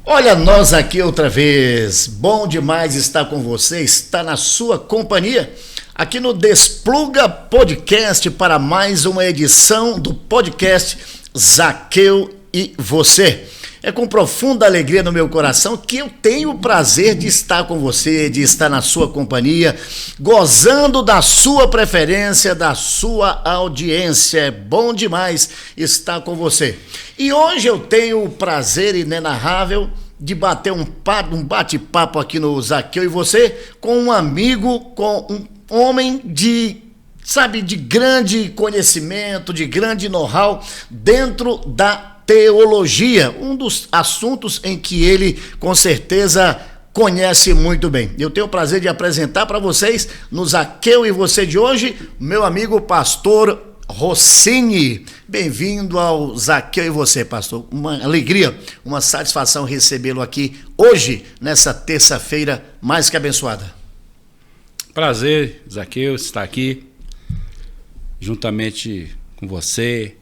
Olha nós aqui outra vez, bom demais estar com você, estar na sua companhia, aqui no Despluga Podcast para mais uma edição do podcast Zaqueu e Você. É com profunda alegria no meu coração que eu tenho o prazer de estar com você, de estar na sua companhia, gozando da sua preferência, da sua audiência. É bom demais estar com você. E hoje eu tenho o prazer inenarrável de bater um bate-papo aqui no Zaqueu e Você com um amigo, com um homem de grande conhecimento, de grande know-how dentro da teologia, um dos assuntos em que ele, com certeza, conhece muito bem. Eu tenho o prazer de apresentar para vocês, no Zaqueu e Você de hoje, meu amigo pastor Rossini. Bem-vindo ao Zaqueu e Você, pastor. Uma alegria, uma satisfação recebê-lo aqui hoje, nessa terça-feira mais que abençoada. Prazer, Zaqueu, estar aqui juntamente com você.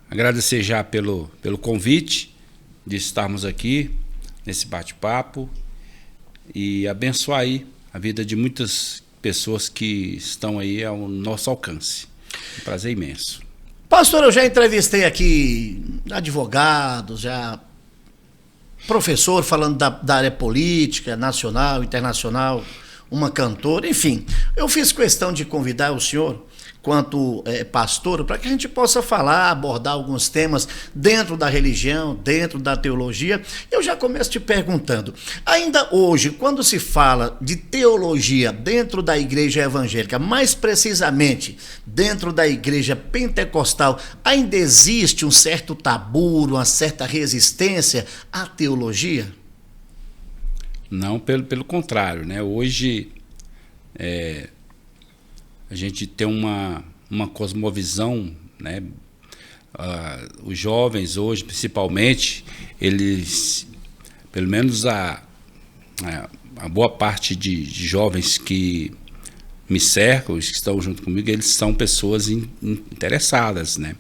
Agradecer já pelo convite de estarmos aqui nesse bate-papo e abençoar aí a vida de muitas pessoas que estão aí ao nosso alcance. Um prazer imenso. Pastor, eu já entrevistei aqui advogados, já professor falando da área política, nacional, internacional, uma cantora, enfim. Eu fiz questão de convidar o senhor quanto pastor, para que a gente possa falar, abordar alguns temas dentro da religião, dentro da teologia. Eu já começo te perguntando, ainda hoje, quando se fala de teologia dentro da igreja evangélica, mais precisamente dentro da igreja pentecostal, ainda existe um certo tabu, uma certa resistência à teologia? Não, pelo contrário, né? Hoje a gente tem uma cosmovisão, né? Os jovens hoje, principalmente, eles, pelo menos a boa parte de jovens que me cercam, os que estão junto comigo, eles são pessoas interessadas, né?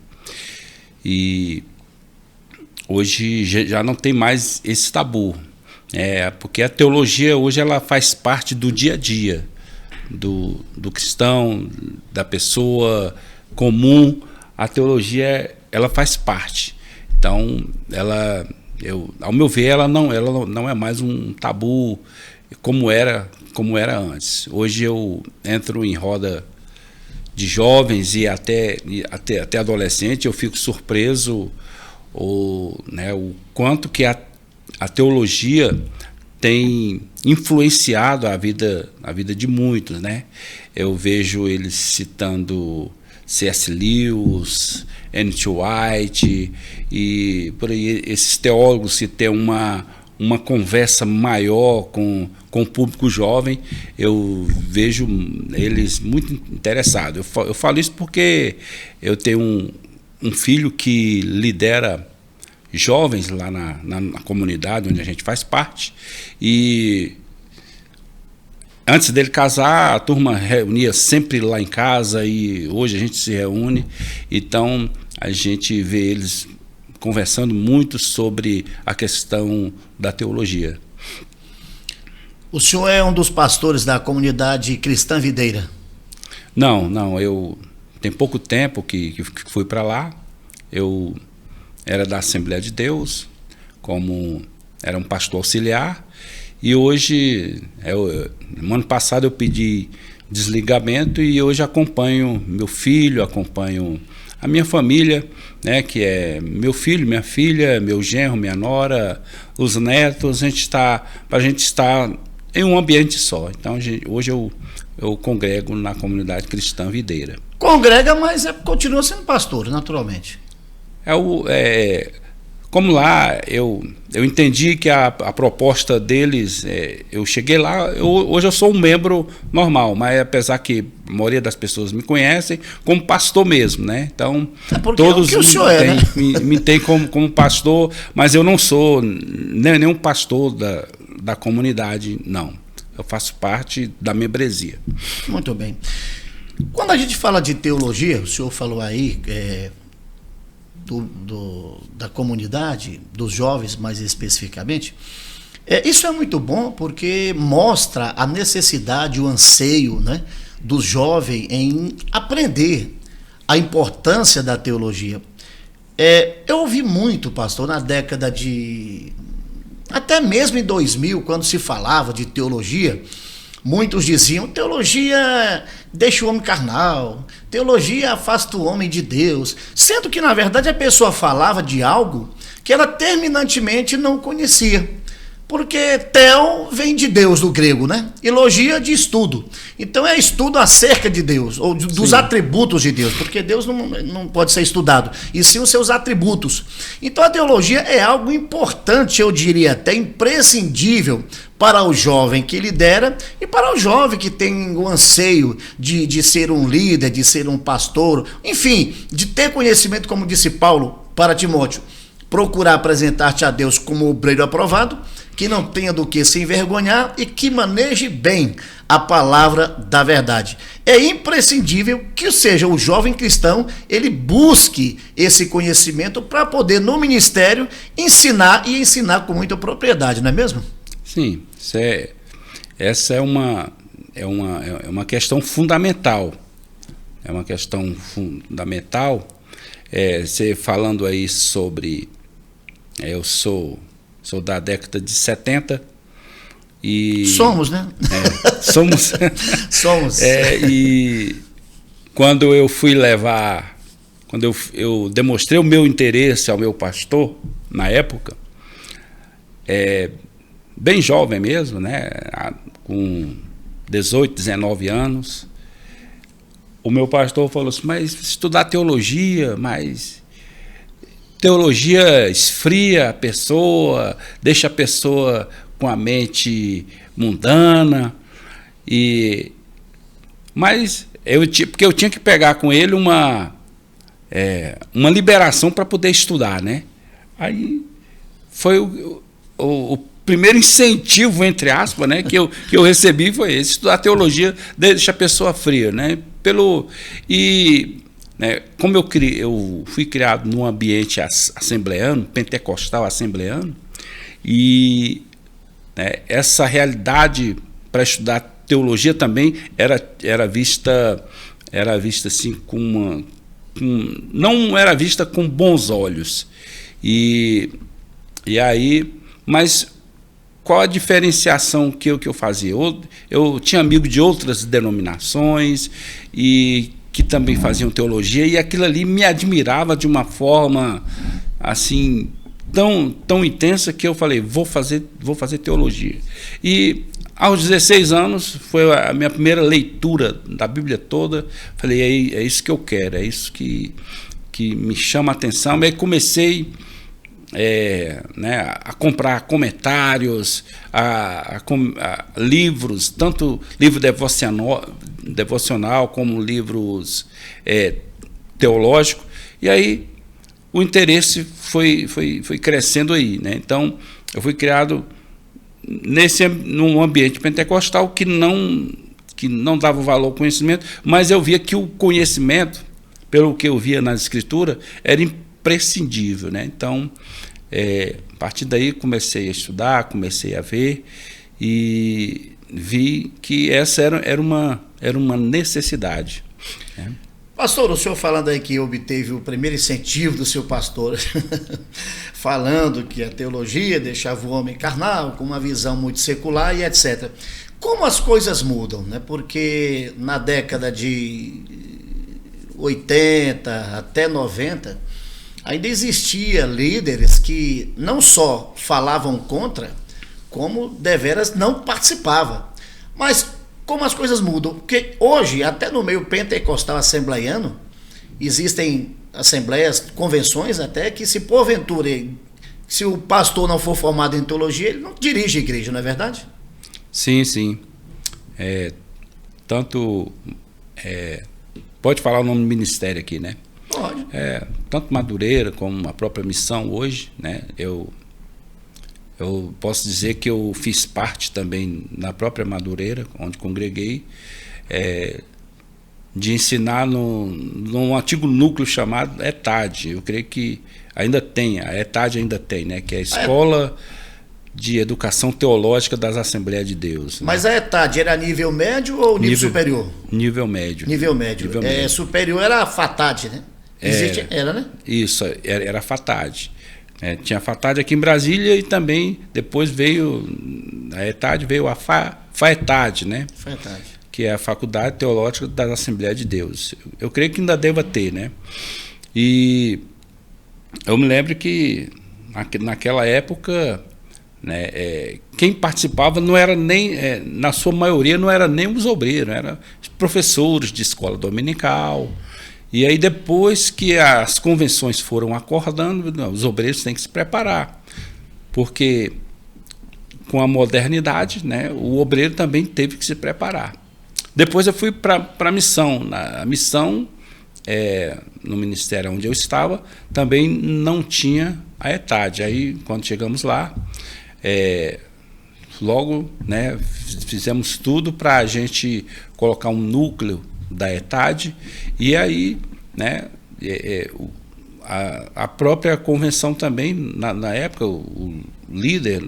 E hoje já não tem mais esse tabu, porque a teologia hoje ela faz parte do dia a dia do cristão, da pessoa comum. A teologia ela faz parte. Então, ao meu ver, ela não é mais um tabu como era antes. Hoje eu entro em roda de jovens e até adolescente, eu fico surpreso o quanto que a teologia tem influenciado a vida de muitos, né? Eu vejo eles citando C.S. Lewis, N.T. White e por aí, esses teólogos que têm uma conversa maior com o público jovem. Eu vejo eles muito interessados. Eu falo isso porque eu tenho um filho que lidera jovens lá na comunidade onde a gente faz parte, e antes dele casar a turma reunia sempre lá em casa e hoje a gente se reúne, então a gente vê eles conversando muito sobre a questão da teologia. O senhor é um dos pastores da comunidade cristã Videira? Não, eu tenho pouco tempo que fui para lá. Eu era da Assembleia de Deus, era um pastor auxiliar, e hoje, no ano passado eu pedi desligamento e hoje acompanho meu filho, acompanho a minha família, né, que é meu filho, minha filha, meu genro, minha nora, os netos. Para a gente estar em um ambiente só. Então hoje eu congrego na comunidade cristã Videira. Congrega, mas continua sendo pastor, naturalmente. Como lá eu entendi que a proposta deles, eu cheguei lá, hoje eu sou um membro normal, mas apesar que a maioria das pessoas me conhecem como pastor mesmo, né? Então todos me têm como pastor, mas eu não sou nenhum pastor da comunidade, não. Eu faço parte da membresia. Muito bem. Quando a gente fala de teologia, o senhor falou aí da comunidade, dos jovens mais especificamente, isso é muito bom porque mostra a necessidade, o anseio, né, do jovem em aprender a importância da teologia. Eu ouvi muito, pastor, na década de... até mesmo em 2000, quando se falava de teologia, muitos diziam, teologia deixa o homem carnal, teologia afasta o homem de Deus, sendo que, na verdade, a pessoa falava de algo que ela terminantemente não conhecia. Porque theo vem de Deus, do grego, né? E logia de estudo. Então é estudo acerca de Deus, ou dos Sim. atributos de Deus, porque Deus não pode ser estudado, e sim os seus atributos. Então a teologia é algo importante, eu diria até imprescindível, para o jovem que lidera e para o jovem que tem o anseio de ser um líder, de ser um pastor, enfim, de ter conhecimento, como disse Paulo para Timóteo, procurar apresentar-te a Deus como obreiro aprovado, que não tenha do que se envergonhar e que maneje bem a palavra da verdade. É imprescindível que seja o jovem cristão, ele busque esse conhecimento para poder, no ministério, ensinar e ensinar com muita propriedade, não é mesmo? Sim, essa é uma questão fundamental. É uma questão fundamental. Você falando aí sobre... eu sou da década de 70 e... Somos, né? Somos. Somos. E quando eu fui levar... quando eu demonstrei o meu interesse ao meu pastor, na época, bem jovem mesmo, né? Com 18, 19 anos, o meu pastor falou assim, mas estudar teologia, mas... teologia esfria a pessoa, deixa a pessoa com a mente mundana. Mas porque eu tinha que pegar com ele uma liberação para poder estudar, né? Aí foi o primeiro incentivo, entre aspas, né, que eu recebi foi esse: estudar teologia deixa a pessoa fria, né? Como eu fui criado num ambiente assembleano, pentecostal assembleano, e essa realidade para estudar teologia também era vista assim não era vista com bons olhos. E aí, mas qual a diferenciação que eu fazia? Eu tinha amigos de outras denominações e que também faziam teologia, e aquilo ali me admirava de uma forma assim tão intensa que eu falei, vou fazer teologia. E aos 16 anos foi a minha primeira leitura da Bíblia toda. Falei, é isso que eu quero, é isso que me chama a atenção. E aí comecei a comprar comentários, a livros, tanto livro devocional como livros teológicos, e aí o interesse foi crescendo aí, né? Então eu fui criado num ambiente pentecostal que não dava valor ao conhecimento, mas eu via que o conhecimento, pelo que eu via na Escritura, era imprescindível, né? Então, a partir daí comecei a estudar, comecei a ver e vi que essa era uma necessidade, né? Pastor, o senhor falando aí que obteve o primeiro incentivo do seu pastor, falando que a teologia deixava o homem carnal, com uma visão muito secular e etc. Como as coisas mudam, né? Porque na década de 80 até 90, ainda existia líderes que não só falavam contra, como deveras não participavam. Mas como as coisas mudam, porque hoje, até no meio pentecostal assembleiano, existem assembleias, convenções até, que se porventura, se o pastor não for formado em teologia, ele não dirige a igreja, não é verdade? Sim. Pode falar o nome do ministério aqui, né? Pode. Tanto Madureira como a própria missão hoje, né? Eu posso dizer que eu fiz parte também na própria Madureira, onde congreguei. de ensinar num antigo núcleo chamado ETAD. Eu creio que ainda tem, a ETAD ainda tem, né? Que é a Escola de Educação Teológica das Assembleias de Deus. Mas a ETAD era nível médio ou nível superior? Nível médio. Nível médio. Superior era a FATAD, né? Era, né? Isso, era a FATAD. Tinha a FATAD aqui em Brasília e também depois veio a ETAD, veio a FAETAD, né? FAETAD. Que é a Faculdade Teológica das Assembleias de Deus. Eu creio que ainda deva ter, né? E eu me lembro que naquela época, né, quem participava não era nem, na sua maioria, não era nem os obreiros, eram professores de escola dominical. E aí, depois que as convenções foram acordando, os obreiros têm que se preparar, porque com a modernidade, né, o obreiro também teve que se preparar. Depois eu fui para a missão. A missão, no ministério onde eu estava, também não tinha a ETAD. Aí, quando chegamos lá, logo, né, fizemos tudo para a gente colocar um núcleo da ETAD, e aí, né, a própria convenção também, na época, o líder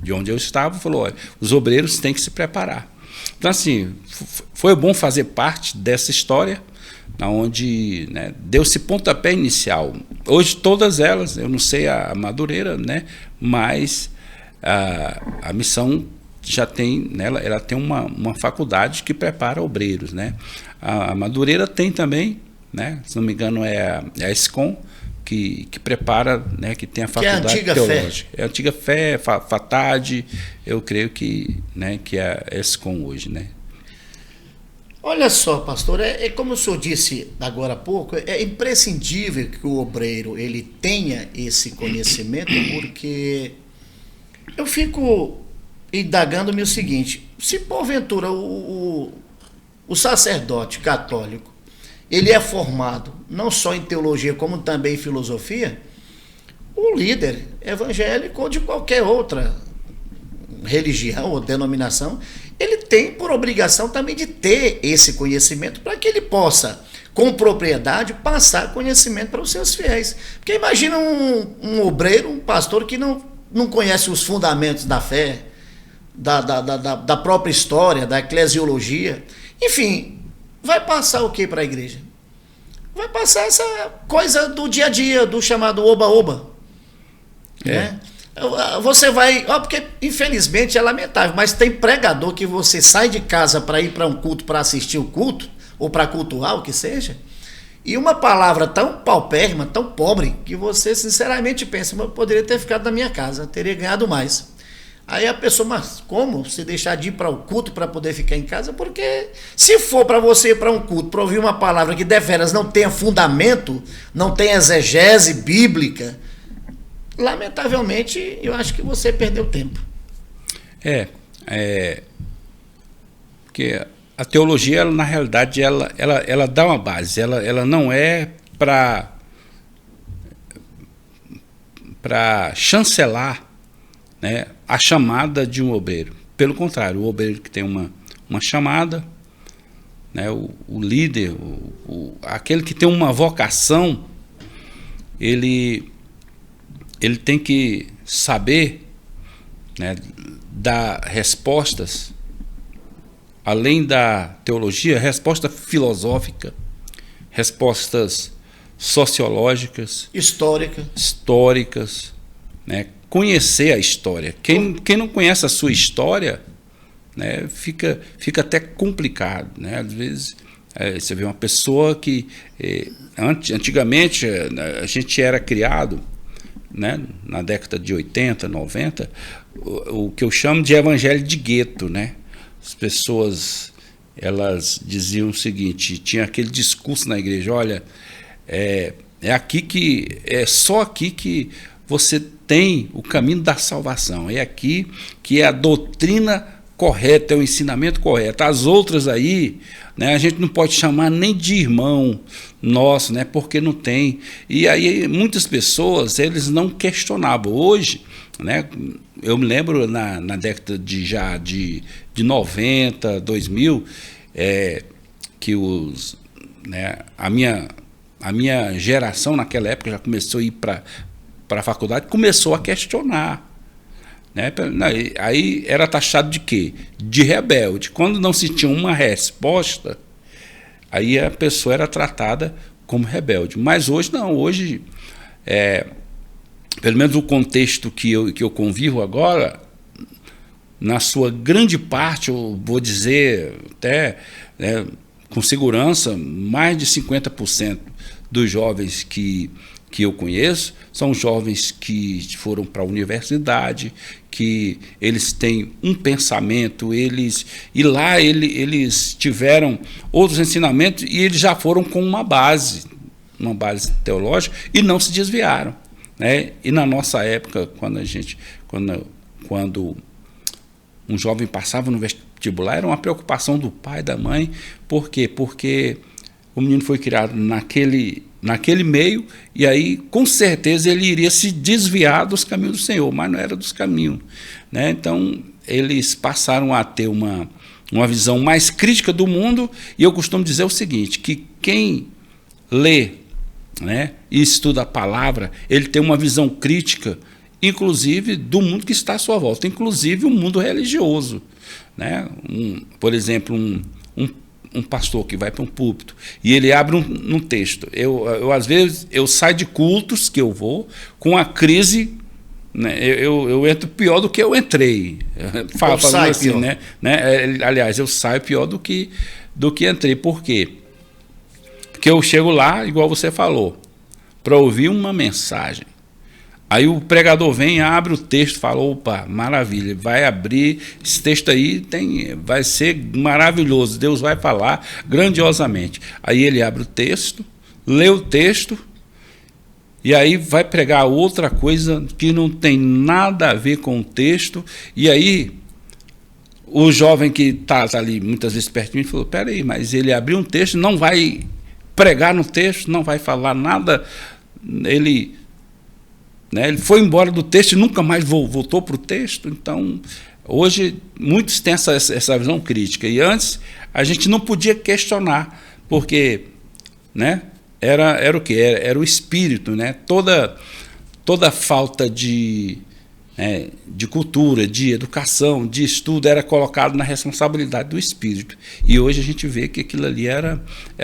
de onde eu estava falou: olha, os obreiros têm que se preparar. Então, assim, foi bom fazer parte dessa história, onde, né, deu-se pontapé inicial. Hoje, todas elas, eu não sei a Madureira, né, mas a missão já tem, nela, ela tem uma faculdade que prepara obreiros, né? A Madureira tem também, né? Se não me engano, é a ESCOM, que prepara, né, que tem a faculdade teológica. É a antiga fé, FATAD, eu creio que, né, que é a ESCOM hoje, né? Olha só, pastor, como o senhor disse agora há pouco, é imprescindível que o obreiro ele tenha esse conhecimento, porque eu fico indagando-me o seguinte: se porventura o sacerdote católico ele é formado não só em teologia como também em filosofia, o líder evangélico ou de qualquer outra religião ou denominação, ele tem por obrigação também de ter esse conhecimento para que ele possa, com propriedade, passar conhecimento para os seus fiéis. Porque imagina um obreiro, um pastor que não conhece os fundamentos da fé, da própria história, da eclesiologia, enfim, vai passar o que para a igreja? Vai passar essa coisa do dia a dia, do chamado oba-oba. Né? Você vai... porque infelizmente é lamentável, mas tem pregador que você sai de casa para ir para um culto, para assistir o culto, ou para cultuar, o que seja, e uma palavra tão paupérrima, tão pobre, que você sinceramente pensa: mas eu poderia ter ficado na minha casa, teria ganhado mais. Aí a pessoa: mas como se deixar de ir para o culto para poder ficar em casa? Porque se for para você ir para um culto, para ouvir uma palavra que deveras não tenha fundamento, não tenha exegese bíblica, lamentavelmente eu acho que você perdeu tempo. Porque a teologia, ela, na realidade, ela dá uma base, ela não é para chancelar, né, a chamada de um obreiro. Pelo contrário, o obreiro que tem uma chamada, né, o líder, aquele que tem uma vocação, ele tem que saber, né, dar respostas, além da teologia, resposta filosófica, respostas sociológicas, históricas, né? Conhecer a história. Quem não conhece a sua história, né, fica até complicado, né? Às vezes você vê uma pessoa que antigamente a gente era criado, né, na década de 80, 90, o que eu chamo de evangelho de gueto, né? As pessoas, elas diziam o seguinte, tinha aquele discurso na igreja: olha, é só aqui que você tem o caminho da salvação, é aqui que é a doutrina correta, é o ensinamento correto. As outras aí, né, a gente não pode chamar nem de irmão nosso, né, porque não tem. E aí muitas pessoas, eles não questionavam. Hoje, né, eu me lembro na década de 90, 2000, que né, a minha geração naquela época já começou a ir para a faculdade, começou a questionar. Né? Aí era taxado de quê? De rebelde. Quando não se tinha uma resposta, aí a pessoa era tratada como rebelde. Mas hoje não, hoje, pelo menos o contexto que eu convivo agora, na sua grande parte, eu vou dizer até, né, com segurança, mais de 50% dos jovens que eu conheço são jovens que foram para a universidade, que eles têm um pensamento, e lá eles tiveram outros ensinamentos e eles já foram com uma base teológica e não se desviaram. Né? E na nossa época, quando um jovem passava no vestibular, era uma preocupação do pai, da mãe. Por quê? Porque o menino foi criado naquele meio, e aí, com certeza, ele iria se desviar dos caminhos do Senhor, mas não era dos caminhos. Né? Então, eles passaram a ter uma visão mais crítica do mundo, e eu costumo dizer o seguinte, que quem lê, né, e estuda a palavra, ele tem uma visão crítica, inclusive do mundo que está à sua volta, inclusive o mundo religioso. Né? Por exemplo, um pastor que vai para um púlpito e ele abre um texto. Eu às vezes, eu saio de cultos que eu vou com a crise, né? Eu entro pior do que eu entrei. Falando assim, né? Aliás, eu saio pior do que entrei. Por quê? Porque eu chego lá, igual você falou, para ouvir uma mensagem. Aí o pregador vem, abre o texto, fala, opa, maravilha, vai abrir, esse texto aí vai ser maravilhoso, Deus vai falar grandiosamente. Aí ele abre o texto, lê o texto, e aí vai pregar outra coisa que não tem nada a ver com o texto, e aí o jovem que está ali muitas vezes perto de mim falou, peraí, mas ele abriu um texto, não vai pregar no texto, não vai falar nada, ele foi embora do texto e nunca mais voltou para o texto. Então, hoje, muitos têm essa visão crítica. E antes, a gente não podia questionar, porque, né, era o quê? Era o espírito. Né? Toda falta de cultura, de educação, de estudo, era colocado na responsabilidade do espírito. E hoje a gente vê que aquilo ali era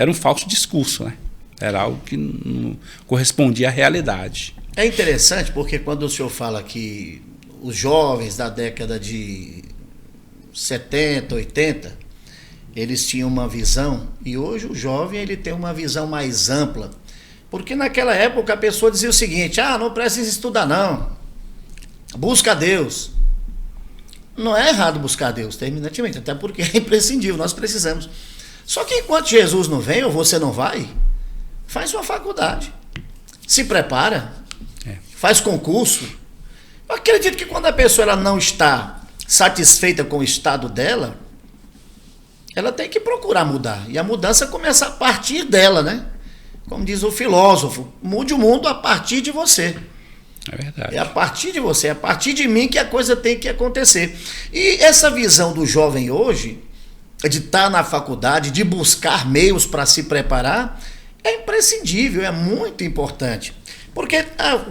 um falso discurso. Né? Era algo que não correspondia à realidade. É interessante porque quando o senhor fala que os jovens da década de 70, 80, eles tinham uma visão, e hoje o jovem ele tem uma visão mais ampla. Porque naquela época a pessoa dizia o seguinte, não precisa estudar não, busca Deus. Não é errado buscar Deus, terminantemente, até porque é imprescindível, nós precisamos. Só que enquanto Jesus não vem, ou você não vai, faz uma faculdade, se prepara, faz concurso. Eu acredito que quando a pessoa ela não está satisfeita com o estado dela, ela tem que procurar mudar. E a mudança começa a partir dela, né? Como diz o filósofo, mude o mundo a partir de você. É verdade. É a partir de você, é a partir de mim que a coisa tem que acontecer. E essa visão do jovem hoje, de estar na faculdade, de buscar meios para se preparar, é imprescindível, é muito importante. Porque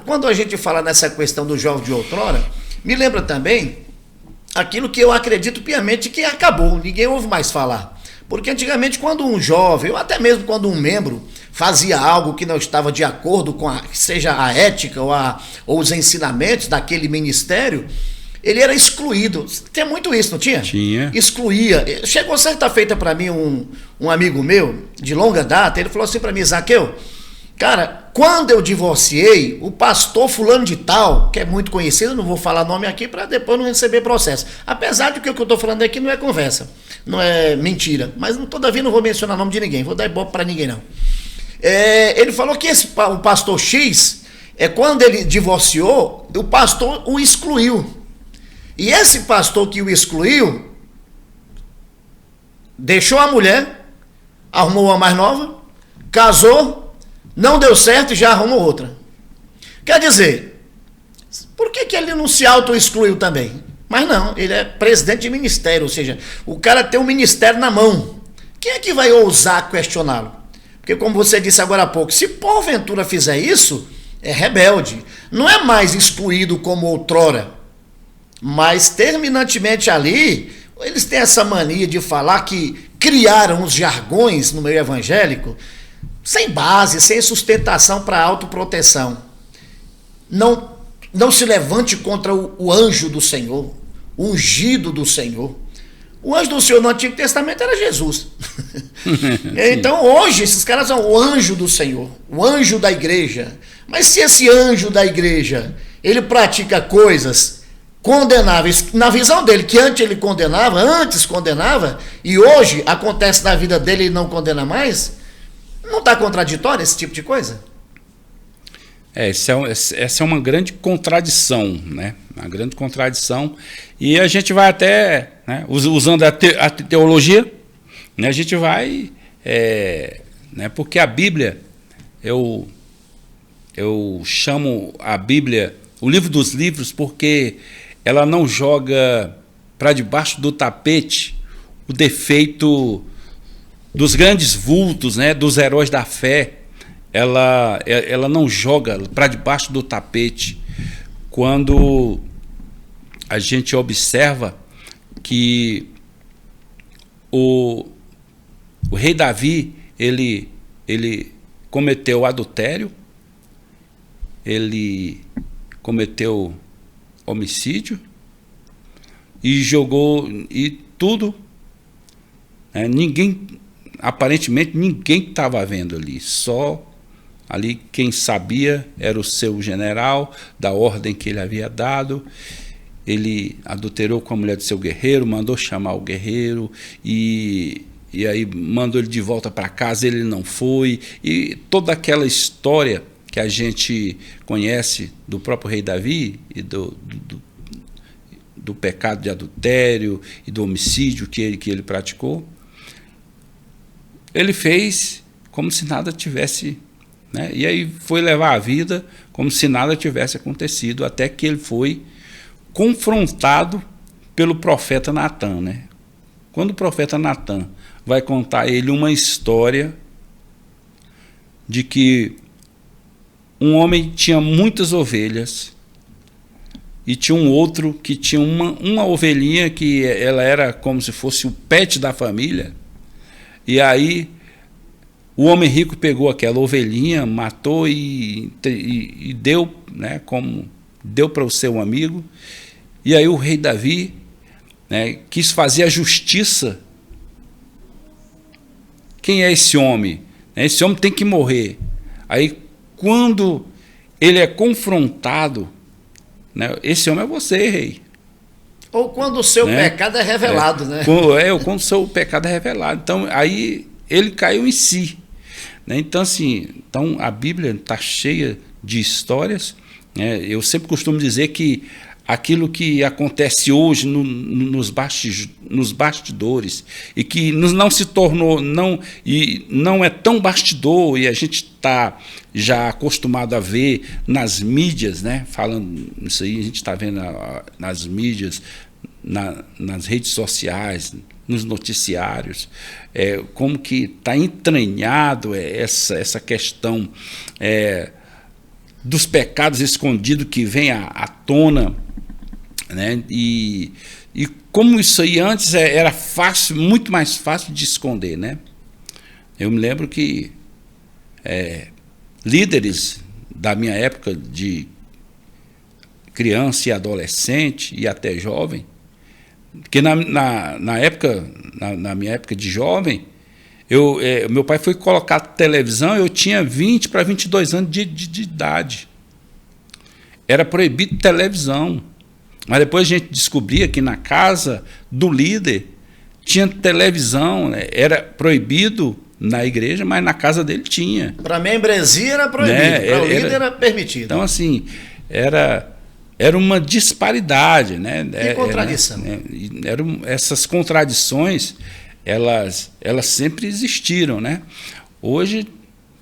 quando a gente fala nessa questão do jovem de outrora, me lembra também aquilo que eu acredito piamente que acabou, ninguém ouve mais falar. Porque antigamente quando um jovem, ou até mesmo quando um membro fazia algo que não estava de acordo com seja a ética ou os ensinamentos daquele ministério, ele era excluído. Tem muito isso, não tinha? Tinha. Excluía. Chegou certa feita para mim um amigo meu, de longa data, ele falou assim para mim, Zaqueu, cara, quando eu divorciei, o pastor fulano de tal, que é muito conhecido, não vou falar nome aqui para depois não receber processo. Apesar de que o que eu estou falando aqui não é conversa, não é mentira, mas todavia não vou mencionar nome de ninguém, vou dar ibope para ninguém não. Ele falou que o pastor X, quando ele divorciou, o pastor o excluiu. E esse pastor que o excluiu, deixou a mulher, arrumou uma mais nova, casou, não deu certo e já arrumou outra. Quer dizer, por que ele não se auto-excluiu também? Mas não, ele é presidente de ministério, ou seja, o cara tem um ministério na mão. Quem é que vai ousar questioná-lo? Porque como você disse agora há pouco, se porventura fizer isso, é rebelde. Não é mais excluído como outrora. Mas terminantemente ali, eles têm essa mania de falar que criaram os jargões no meio evangélico sem base, sem sustentação para autoproteção. Não se levante contra o anjo do Senhor, o ungido do Senhor. O anjo do Senhor no Antigo Testamento era Jesus. Então hoje esses caras são o anjo do Senhor, o anjo da igreja. Mas se esse anjo da igreja, ele pratica coisas condenáveis, na visão dele, que antes condenava, e hoje acontece na vida dele e não condena mais, não está contraditório esse tipo de coisa? Essa é uma grande contradição, né? Uma grande contradição. E a gente vai até, né, usando a teologia, né, a gente vai, né, porque a Bíblia, eu chamo a Bíblia o livro dos livros, porque ela não joga para debaixo do tapete o defeito dos grandes vultos, né, dos heróis da fé. Ela não joga para debaixo do tapete quando a gente observa que o rei Davi, ele cometeu adultério, ele cometeu homicídio e tudo, né, aparentemente ninguém estava vendo ali, só ali quem sabia era o seu general, da ordem que ele havia dado. Ele adulterou com a mulher do seu guerreiro, mandou chamar o guerreiro e aí mandou ele de volta para casa, ele não foi. E toda aquela história que a gente conhece do próprio rei Davi e do pecado de adultério e do homicídio que ele praticou, ele fez como se nada tivesse, né? E aí foi levar a vida como se nada tivesse acontecido, até que ele foi confrontado pelo profeta Natan, né? Quando o profeta Natan vai contar a ele uma história de que um homem tinha muitas ovelhas e tinha um outro que tinha uma ovelhinha que ela era como se fosse o pet da família, e aí o homem rico pegou aquela ovelhinha, matou e deu, né, como deu para o seu amigo. E aí o rei Davi, né, quis fazer a justiça. Quem é esse homem? Esse homem tem que morrer. Aí quando ele é confrontado, né, esse homem é você, rei. Ou quando o seu pecado é revelado, né? Quando o seu pecado é revelado. Então aí ele caiu em si. Então, assim, a Bíblia está cheia de histórias, né? Eu sempre costumo dizer que aquilo que acontece hoje nos bastidores e que não se tornou, não é tão bastidor, e a gente está já acostumado a ver nas mídias, né? Falando isso aí, a gente está vendo nas mídias, nas redes sociais, nos noticiários, como que está entranhado essa questão dos pecados escondidos que vem à tona, né? E como isso aí antes era fácil, muito mais fácil de esconder, né? Eu me lembro que líderes da minha época de criança e adolescente e até jovem, porque na minha época de jovem, meu pai foi colocar televisão, eu tinha 20 para 22 anos de idade. Era proibido televisão. Mas depois a gente descobria que na casa do líder tinha televisão, né? Era proibido na igreja, mas na casa dele tinha. Para a membresia era proibido, para o líder era permitido. Então, assim, era uma disparidade, né? Que contradição. Essas contradições, elas sempre existiram, né? Hoje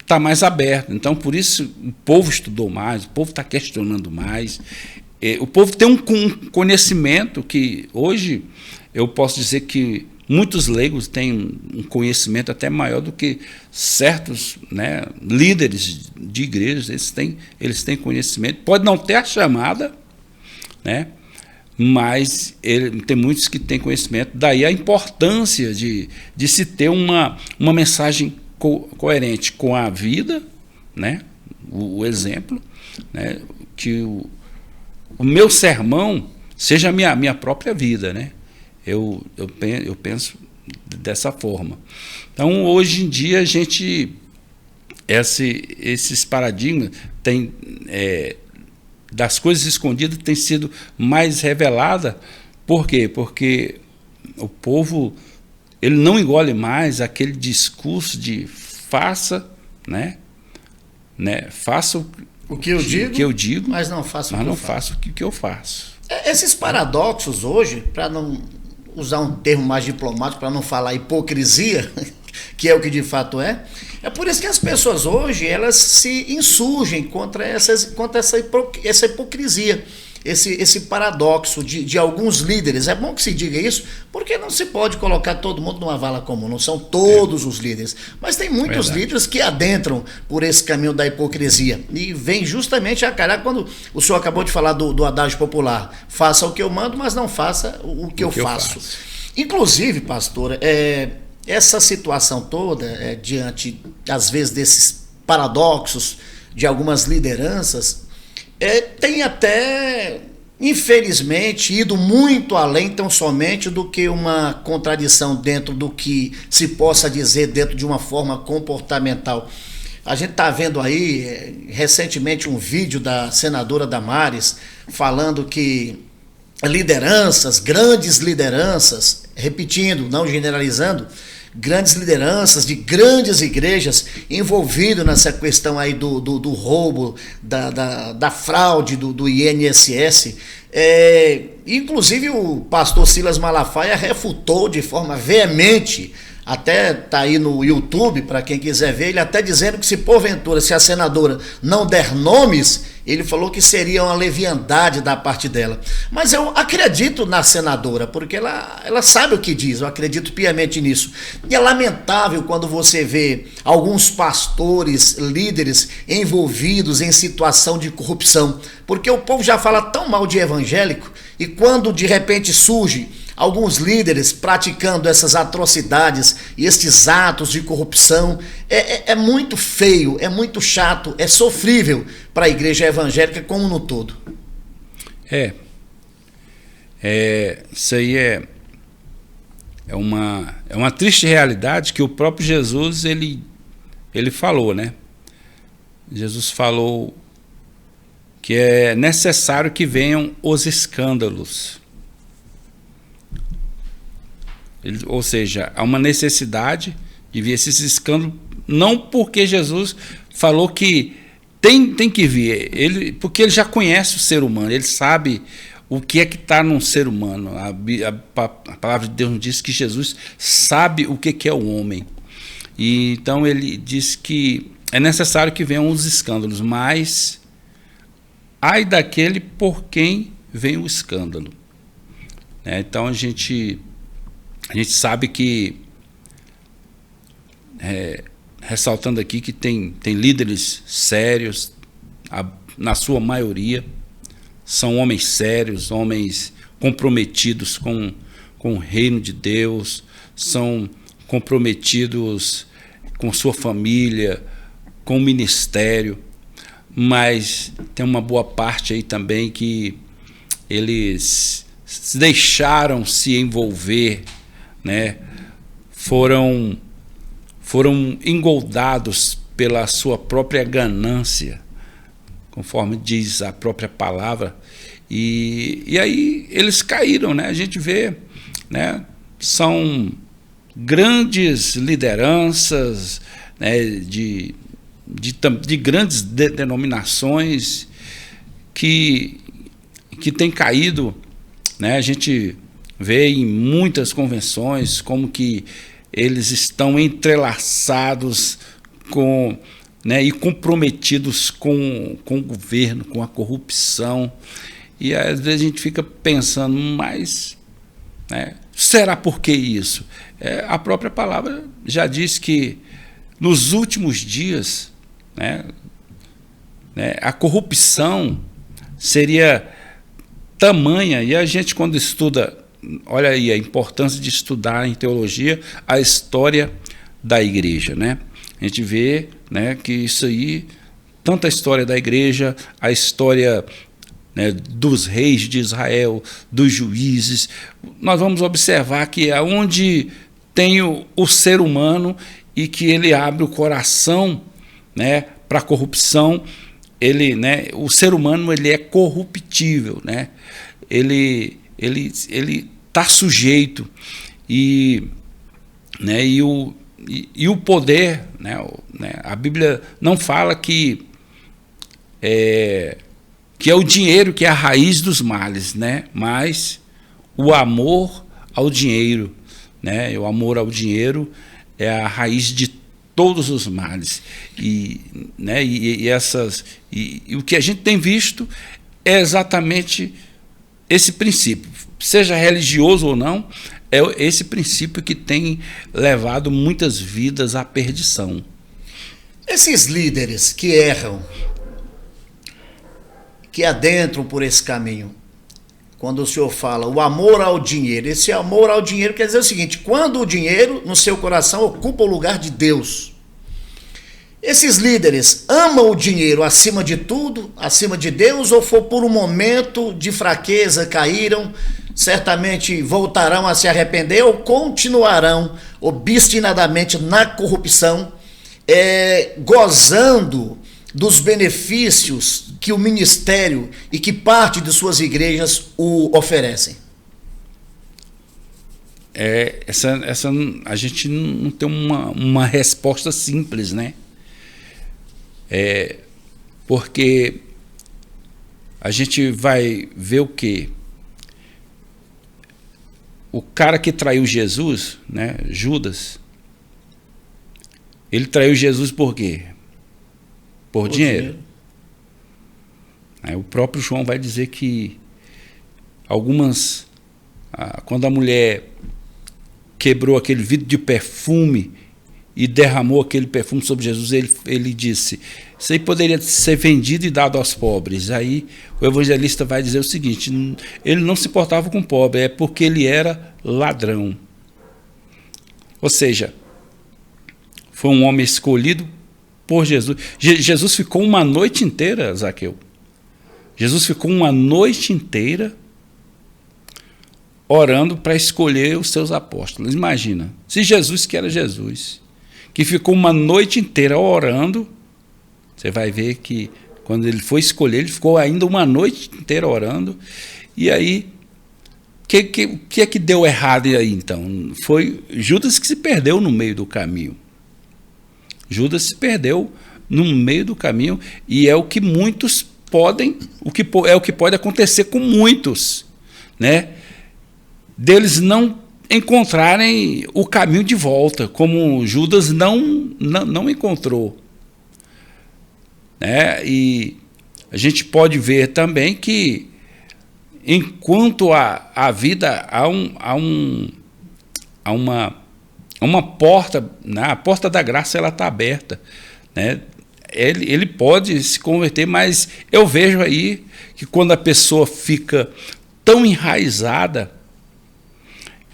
está mais aberto. Então, por isso, o povo estudou mais, o povo está questionando mais. O povo tem um conhecimento que hoje eu posso dizer que muitos leigos têm um conhecimento até maior do que certos, né, líderes de igrejas. Eles têm conhecimento. Pode não ter a chamada, né, mas tem muitos que têm conhecimento. Daí a importância de se ter uma mensagem coerente com a vida, né, o exemplo, né, que o meu sermão seja a minha própria vida, né? Eu penso dessa forma. Então, hoje em dia, a gente, esses paradigmas das coisas escondidas têm sido mais revelada. Por quê? Porque o povo ele não engole mais aquele discurso de faça, né? Faça o que eu digo, mas não faça o que eu faço. Esses paradoxos hoje, para não usar um termo mais diplomático, para não falar hipocrisia, que é o que de fato é por isso que as pessoas hoje elas se insurgem contra essa hipocrisia, esse paradoxo de alguns líderes. É bom que se diga isso, porque não se pode colocar todo mundo numa vala comum, não são todos os líderes, mas tem muitos líderes que adentram por esse caminho da hipocrisia, e vem justamente a calhar quando o senhor acabou de falar do adágio popular: faça o que eu mando, mas não faça o que eu faço. Inclusive, pastor, essa situação toda, diante, às vezes, desses paradoxos de algumas lideranças, tem até, infelizmente, ido muito além, tão somente, do que uma contradição dentro do que se possa dizer dentro de uma forma comportamental. A gente está vendo aí, recentemente, um vídeo da senadora Damares falando que lideranças, grandes lideranças, repetindo, não generalizando, grandes lideranças de grandes igrejas envolvidas nessa questão aí do roubo, da fraude do INSS. Inclusive o pastor Silas Malafaia refutou de forma veemente, até está aí no YouTube para quem quiser ver, ele até dizendo que se porventura, se a senadora não der nomes, ele falou que seria uma leviandade da parte dela. Mas eu acredito na senadora, porque ela sabe o que diz, eu acredito piamente nisso. E é lamentável quando você vê alguns pastores, líderes envolvidos em situação de corrupção, porque o povo já fala tão mal de evangélico, e quando de repente surge alguns líderes praticando essas atrocidades e estes atos de corrupção, é muito feio, é muito chato, é sofrível para a igreja evangélica como no todo. Isso aí é uma triste realidade que o próprio Jesus ele falou, né? Jesus falou que é necessário que venham os escândalos. Ou seja, há uma necessidade de vir esses escândalos, não porque Jesus falou que tem que vir, porque ele já conhece o ser humano, ele sabe o que é que está num ser humano. A palavra de Deus nos diz que Jesus sabe o que é o homem. E então ele diz que é necessário que venham os escândalos, mas ai daquele por quem vem o escândalo. Então a gente sabe que, ressaltando aqui, que tem líderes sérios, na sua maioria, são homens sérios, homens comprometidos com o reino de Deus, são comprometidos com sua família, com o ministério, mas tem uma boa parte aí também que eles deixaram se envolver, né? Foram engoldados pela sua própria ganância, conforme diz a própria palavra, e aí eles caíram, né? A gente vê, né? São grandes lideranças, né? de grandes denominações que têm caído, né? A gente vê em muitas convenções como que eles estão entrelaçados com, né, e comprometidos com o governo, com a corrupção. E às vezes a gente fica pensando, mas, né, Será por que isso? A própria palavra já diz que nos últimos dias, né, a corrupção seria tamanha, e a gente, quando estuda, olha aí a importância de estudar em teologia a história da igreja, né? A gente vê, né, que isso aí, tanto a história da igreja, a história, né, dos reis de Israel, dos juízes, nós vamos observar que aonde tem o ser humano e que ele abre o coração, né, para a corrupção, ele, né, o ser humano ele é corruptível, né? Ele está sujeito e, né, e o poder, né, a Bíblia não fala que é o dinheiro que é a raiz dos males, né? Mas o amor ao dinheiro, né? O amor ao dinheiro é a raiz de todos os males. Né? E o que a gente tem visto é exatamente esse princípio, seja religioso ou não, é esse princípio que tem levado muitas vidas à perdição. Esses líderes que erram, que adentram por esse caminho, quando o senhor fala o amor ao dinheiro, esse amor ao dinheiro quer dizer o seguinte: quando o dinheiro no seu coração ocupa o lugar de Deus. Esses líderes amam o dinheiro acima de tudo, acima de Deus, ou for por um momento de fraqueza, caíram, certamente voltarão a se arrepender ou continuarão obstinadamente na corrupção, gozando dos benefícios que o ministério e que parte de suas igrejas o oferecem? A gente não tem uma resposta simples, né? Porque a gente vai ver o quê? O cara que traiu Jesus, né, Judas, ele traiu Jesus por quê? Por dinheiro. O próprio João vai dizer que quando a mulher quebrou aquele vidro de perfume e derramou aquele perfume sobre Jesus, ele disse: isso aí poderia ser vendido e dado aos pobres. Aí o evangelista vai dizer o seguinte: ele não se importava com o pobre, é porque ele era ladrão. Ou seja, foi um homem escolhido por Jesus. Jesus ficou uma noite inteira, Zaqueu. Jesus ficou uma noite inteira orando para escolher os seus apóstolos. Imagina, se Jesus, que era Jesus, que ficou uma noite inteira orando, você vai ver que quando ele foi escolher, ele ficou ainda uma noite inteira orando. E aí, o que é que deu errado aí então? Foi Judas que se perdeu no meio do caminho. Judas se perdeu no meio do caminho, e é o que muitos podem, é o que pode acontecer com muitos, né? Deles não encontrarem o caminho de volta, como Judas não encontrou, né? E a gente pode ver também que enquanto a vida há uma porta, né? A porta da graça ela está aberta, né? Ele pode se converter, mas eu vejo aí que quando a pessoa fica tão enraizada,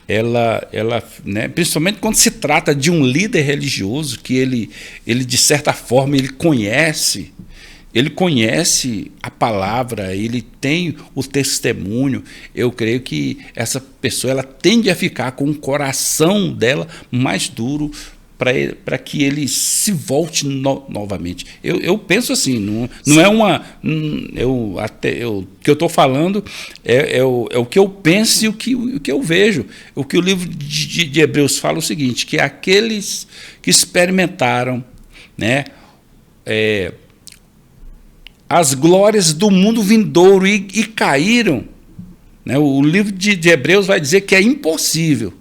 ela né, principalmente quando se trata de um líder religioso, que ele de certa forma ele conhece a palavra, ele tem o testemunho, eu creio que essa pessoa ela tende a ficar com o coração dela mais duro para que ele se volte novamente. Eu penso assim, não é uma... o que eu estou falando é o que eu penso e o que eu vejo. O que o livro de Hebreus fala é o seguinte, que aqueles que experimentaram, né, as glórias do mundo vindouro e caíram, né, o livro de Hebreus vai dizer que é impossível.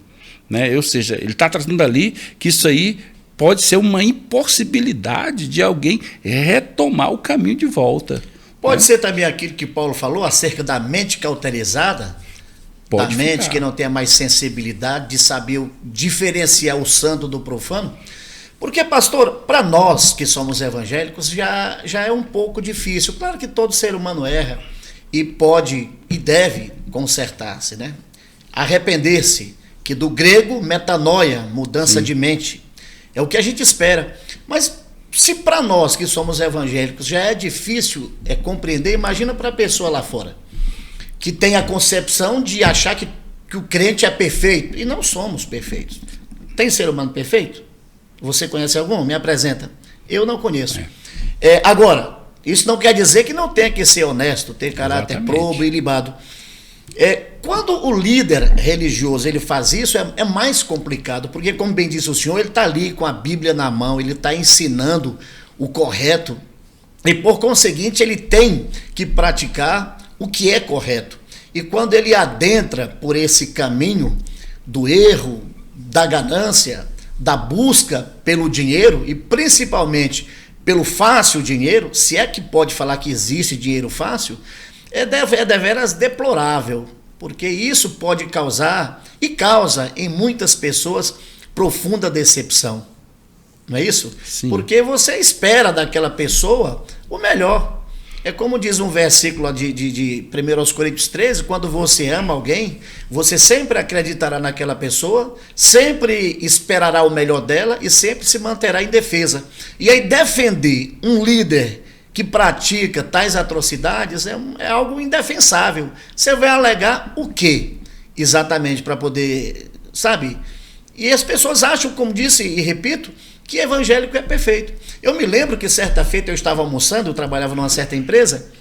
Né? Ou seja, ele está trazendo ali que isso aí pode ser uma impossibilidade de alguém retomar o caminho de volta. Pode ser também aquilo que Paulo falou acerca da mente cauterizada, da mente, que não tenha mais sensibilidade de saber diferenciar o santo do profano? Porque, pastor, para nós que somos evangélicos já é um pouco difícil. Claro que todo ser humano erra e pode e deve consertar-se, né? Arrepender-se, que do grego metanoia, mudança de mente, é o que a gente espera. Mas se para nós que somos evangélicos já é difícil compreender, imagina para a pessoa lá fora, que tem a concepção de achar que o crente é perfeito. E não somos perfeitos. Tem ser humano perfeito? Você conhece algum? Me apresenta. Eu não conheço. Agora, isso não quer dizer que não tenha que ser honesto, ter caráter probo e libado. Quando o líder religioso ele faz isso, é mais complicado, porque, como bem disse o senhor, ele está ali com a Bíblia na mão, ele está ensinando o correto, e por conseguinte ele tem que praticar o que é correto. E quando ele adentra por esse caminho do erro, da ganância, da busca pelo dinheiro, e principalmente pelo fácil dinheiro, se é que pode falar que existe dinheiro fácil, é deveras deplorável, porque isso pode causar, e causa em muitas pessoas, profunda decepção. Não é isso? Sim. Porque você espera daquela pessoa o melhor. É como diz um versículo de 1 Coríntios 13, quando você ama alguém, você sempre acreditará naquela pessoa, sempre esperará o melhor dela e sempre se manterá em defesa. E aí defender um líder que pratica tais atrocidades é algo indefensável. Você vai alegar o quê? Exatamente, para poder, sabe? E as pessoas acham, como disse e repito, que evangélico é perfeito. Eu me lembro que certa feita eu estava almoçando, eu trabalhava numa certa empresa,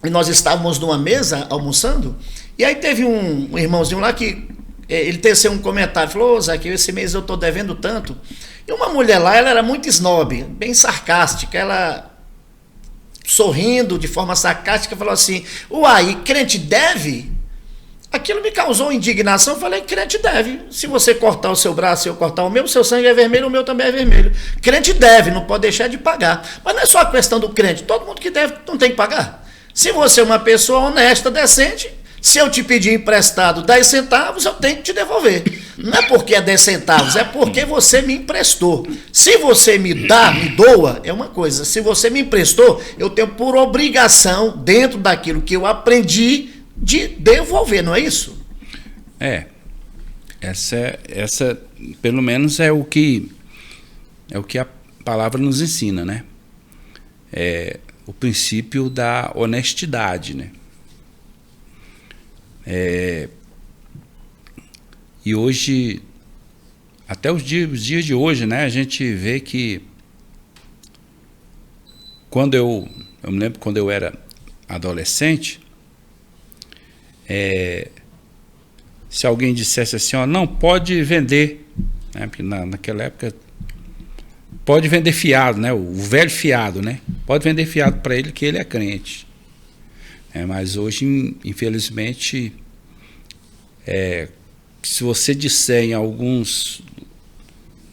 e nós estávamos numa mesa almoçando, e aí teve um irmãozinho lá que ele teceu um comentário, falou: Zaqueu, esse mês eu estou devendo tanto. E uma mulher lá, ela era muito snob, bem sarcástica, ela sorrindo de forma sarcástica falou assim: uai, crente deve? Aquilo me causou indignação. Eu falei: crente deve. Se você cortar o seu braço e eu cortar o meu sangue é vermelho, o meu também é vermelho. Crente deve, não pode deixar de pagar. Mas não é só a questão do crente, todo mundo que deve não tem que pagar. Se você é uma pessoa honesta, decente, se eu te pedir emprestado 10 centavos, eu tenho que te devolver. Não é porque é 10 centavos, é porque você me emprestou. Se você me dá, me doa, é uma coisa. Se você me emprestou, eu tenho por obrigação, dentro daquilo que eu aprendi, de devolver, não é isso? Essa pelo menos é o que a palavra nos ensina, né? O princípio da honestidade, né? E hoje, até os dias de hoje, né, a gente vê que eu me lembro quando eu era adolescente, se alguém dissesse assim, ó, não pode vender, né, porque naquela época pode vender fiado, né, o velho fiado, né, pode vender fiado para ele que ele é crente. Mas hoje, infelizmente, se você disser em alguns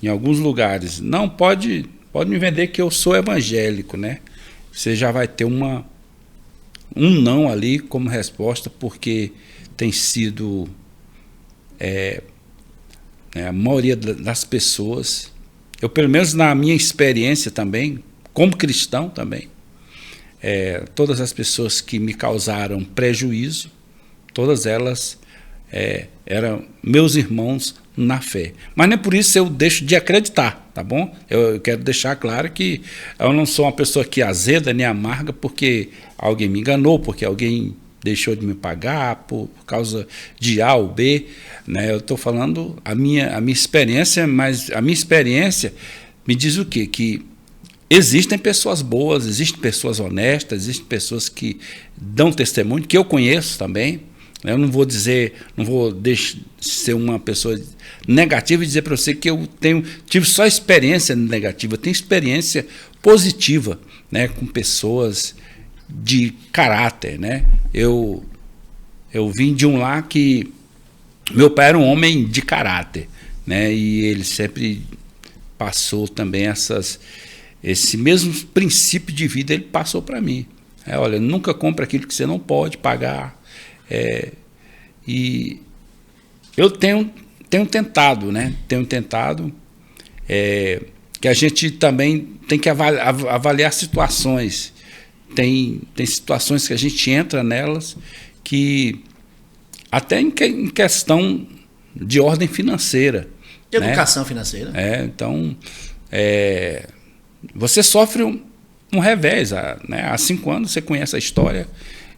lugares, não pode me vender que eu sou evangélico, né? Você já vai ter um não ali como resposta, porque tem sido a maioria das pessoas, eu pelo menos na minha experiência também, como cristão também, todas as pessoas que me causaram prejuízo, todas elas eram meus irmãos na fé. Mas nem por isso eu deixo de acreditar, tá bom? Eu quero deixar claro que eu não sou uma pessoa que azeda nem amarga porque alguém me enganou, porque alguém deixou de me pagar por causa de A ou B, né? Eu estou falando a minha experiência, mas a minha experiência me diz o quê? Que existem pessoas boas, existem pessoas honestas, existem pessoas que dão testemunho, que eu conheço também. Eu não vou ser uma pessoa negativa e dizer para você que eu tive só experiência negativa, eu tenho experiência positiva, né, com pessoas de caráter, né? Eu vim de um lar que meu pai era um homem de caráter, né? E ele sempre passou também esse mesmo princípio de vida, ele passou para mim. Olha, nunca compre aquilo que você não pode pagar. E eu tenho tentado, né? Tenho tentado que a gente também tem que avaliar situações. Tem situações que a gente entra nelas que até em questão de ordem financeira. De educação financeira. Então, você sofre um revés. Né? Há 5 anos você conhece a história.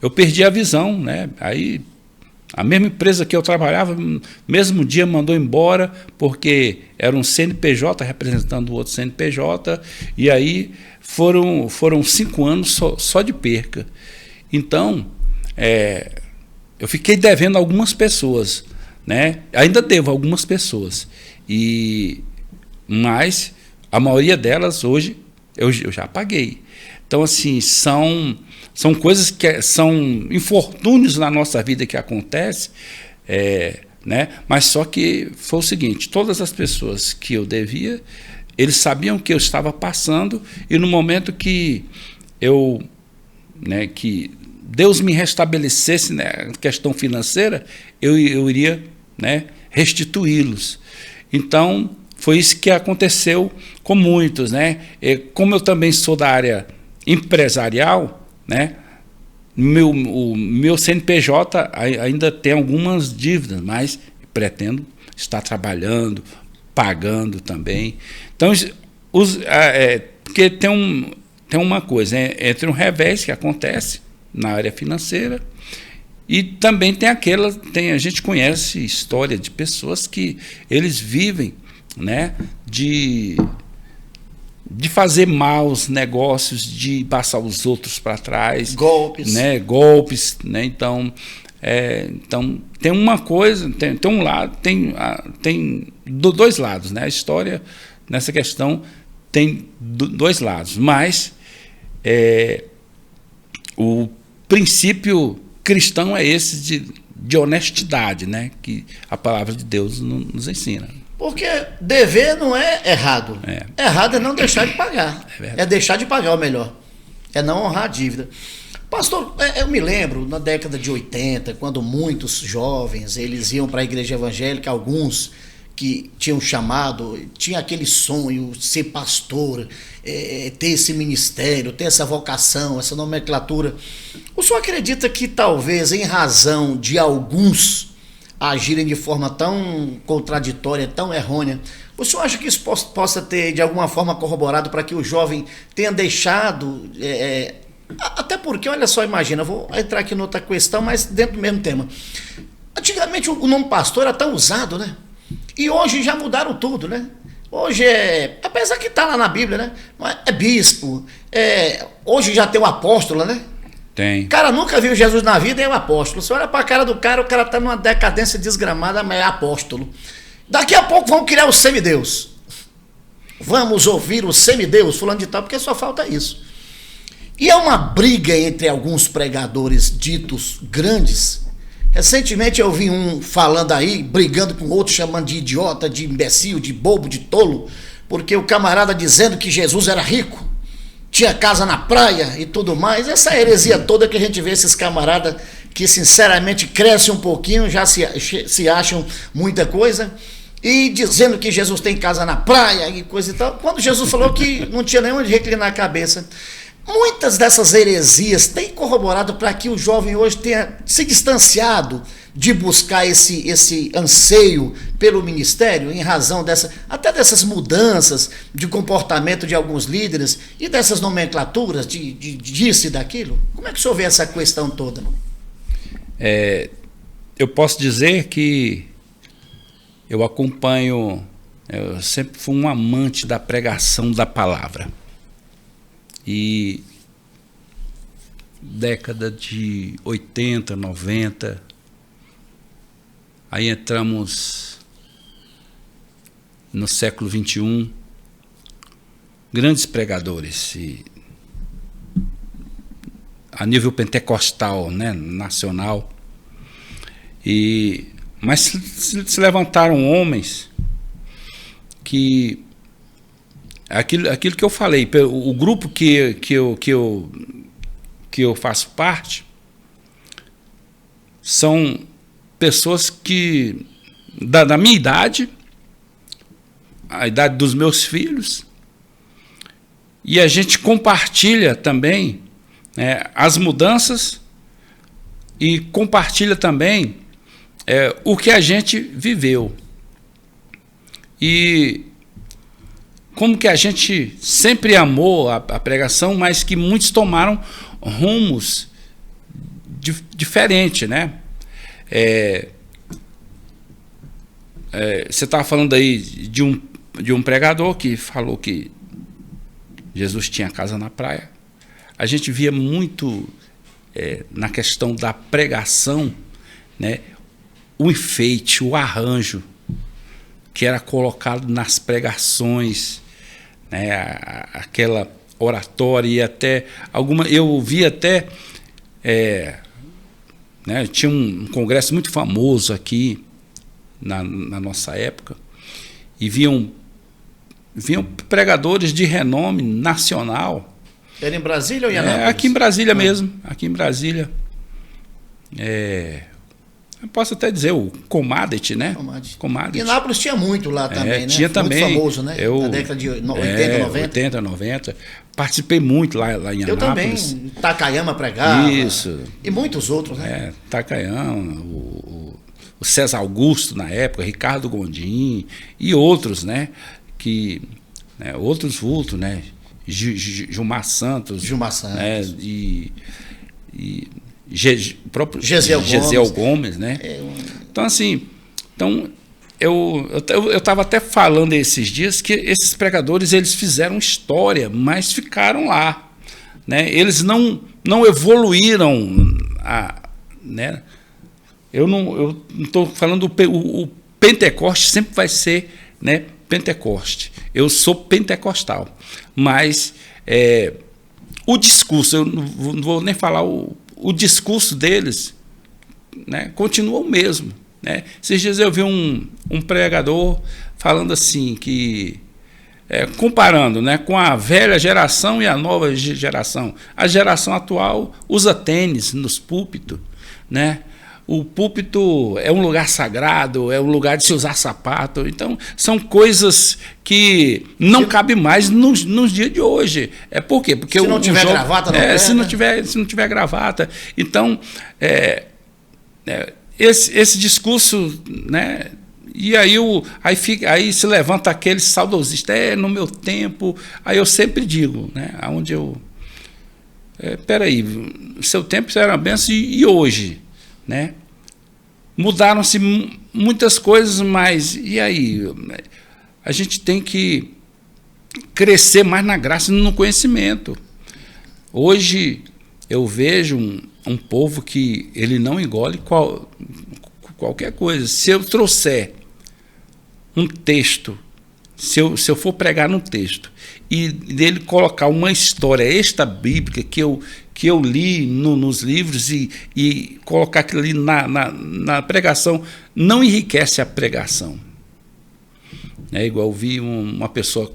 Eu perdi a visão, né? Aí a mesma empresa que eu trabalhava, mesmo dia mandou embora, porque era um CNPJ representando o outro CNPJ, e aí foram 5 anos só de perca. Então, eu fiquei devendo algumas pessoas, né? Ainda devo algumas pessoas, mas a maioria delas hoje eu já paguei. Então, assim, são coisas que são infortúnios na nossa vida que acontecem, né? Mas só que foi o seguinte: todas as pessoas que eu devia, eles sabiam que eu estava passando, e no momento que que Deus me restabelecesse na questão financeira, eu iria, né, restituí-los. Então, foi isso que aconteceu com muitos, né? Como eu também sou da área empresarial, né? O meu CNPJ ainda tem algumas dívidas, mas pretendo estar trabalhando, pagando também. Então, porque tem uma coisa, entre um revés que acontece na área financeira, e também a gente conhece história de pessoas que eles vivem, né, de fazer maus negócios, de passar os outros para trás, golpes, né? Então tem uma coisa, tem um lado, tem dois lados, né? A história nessa questão tem 2 lados, mas o princípio cristão é esse de honestidade, né? Que a palavra de Deus nos ensina. Porque dever não é errado. Errado é não deixar de pagar. É deixar de pagar, o melhor. É não honrar a dívida. Pastor, eu me lembro, na década de 80, quando muitos jovens, eles iam para a igreja evangélica, alguns que tinham chamado, tinha aquele sonho de ser pastor, ter esse ministério, ter essa vocação, essa nomenclatura. O senhor acredita que talvez, em razão de alguns agirem de forma tão contraditória, tão errônea, o senhor acha que isso possa ter, de alguma forma, corroborado para que o jovem tenha deixado... até porque, olha só, imagina, vou entrar aqui noutra questão, mas dentro do mesmo tema. Antigamente o nome pastor era tão usado, né? E hoje já mudaram tudo, né? Hoje apesar que está lá na Bíblia, né? É bispo, hoje já tem o apóstolo, né? Tem. O cara nunca viu Jesus na vida e é o apóstolo. Você olha para a cara do cara, o cara está numa decadência desgramada, mas é apóstolo. Daqui a pouco vão criar o semideus. Vamos ouvir o semideus, fulano de tal, porque só falta isso. E é uma briga entre alguns pregadores ditos grandes. Recentemente eu vi um falando aí, brigando com outro, chamando de idiota, de imbecil, de bobo, de tolo, porque o camarada dizendo que Jesus era rico, tinha casa na praia e tudo mais. Essa heresia toda que a gente vê esses camaradas que sinceramente crescem um pouquinho, já se acham muita coisa, e dizendo que Jesus tem casa na praia e coisa e tal, quando Jesus falou que não tinha nem onde reclinar a cabeça. Muitas dessas heresias têm corroborado para que o jovem hoje tenha se distanciado de buscar esse anseio pelo ministério, em razão até dessas mudanças de comportamento de alguns líderes e dessas nomenclaturas de disso e daquilo. Como é que o senhor vê essa questão toda? Eu posso dizer que eu sempre fui um amante da pregação da palavra. E década de 80, 90, aí entramos no século 21, grandes pregadores, a nível pentecostal, né, nacional, mas se levantaram homens que aquilo que eu falei, o grupo que eu faço parte são pessoas que da minha idade, a idade dos meus filhos, e a gente compartilha também, né, as mudanças e compartilha também o que a gente viveu. E como que a gente sempre amou a pregação, mas que muitos tomaram rumos diferentes, né? Você estava falando aí de um pregador que falou que Jesus tinha casa na praia. A gente via muito na questão da pregação, né, o enfeite, o arranjo que era colocado nas pregações, né, aquela oratória e até alguma. Eu vi até. Né, tinha um congresso muito famoso aqui na nossa época, e vinham pregadores de renome nacional. Era em Brasília ou em Anápolis? Aqui em Brasília mesmo. Aqui em Brasília. Eu posso até dizer o Comadet, né? Comadet. E Anápolis tinha muito lá também, né? Tinha também. Muito famoso, né? Na década de 80, 90. 80, 90. Participei muito lá em Anápolis. Eu também. Takayama pregava. Isso. E muitos outros, né? Takayama, o César Augusto na época, Ricardo Gondim e outros, né? Outros vultos, né? Gilmar Santos. Né? E próprio Gesiel Gomes, né? Então, assim, eu estava até falando esses dias que esses pregadores, eles fizeram história, mas ficaram lá, né? Eles não evoluíram, né? Eu não estou falando o Pentecoste sempre vai ser, né, Pentecoste. Eu sou pentecostal, mas o discurso, eu não vou nem falar o discurso deles, né, continua o mesmo, né? Esses dias eu vi um pregador falando assim que comparando, né, com a velha geração e a nova geração. A geração atual usa tênis nos púlpitos, né? O púlpito é um lugar sagrado, é um lugar de se usar sapato. Então, são coisas que não cabem mais nos dias de hoje. Por quê? Porque se não tiver gravata, não se não tiver gravata. Então, esse discurso, né? E aí se levanta aquele saudosista, no meu tempo. Aí eu sempre digo, né? Aonde eu. Peraí, seu tempo era benção e hoje, né? Mudaram-se muitas coisas, mas e aí? A gente tem que crescer mais na graça e no conhecimento. Hoje eu vejo um povo que ele não engole qualquer coisa. Se eu trouxer um texto, se eu for pregar num texto e dele colocar uma história extra-bíblica que eu li nos livros e colocar aquilo ali na pregação, não enriquece a pregação. Igual eu vi uma pessoa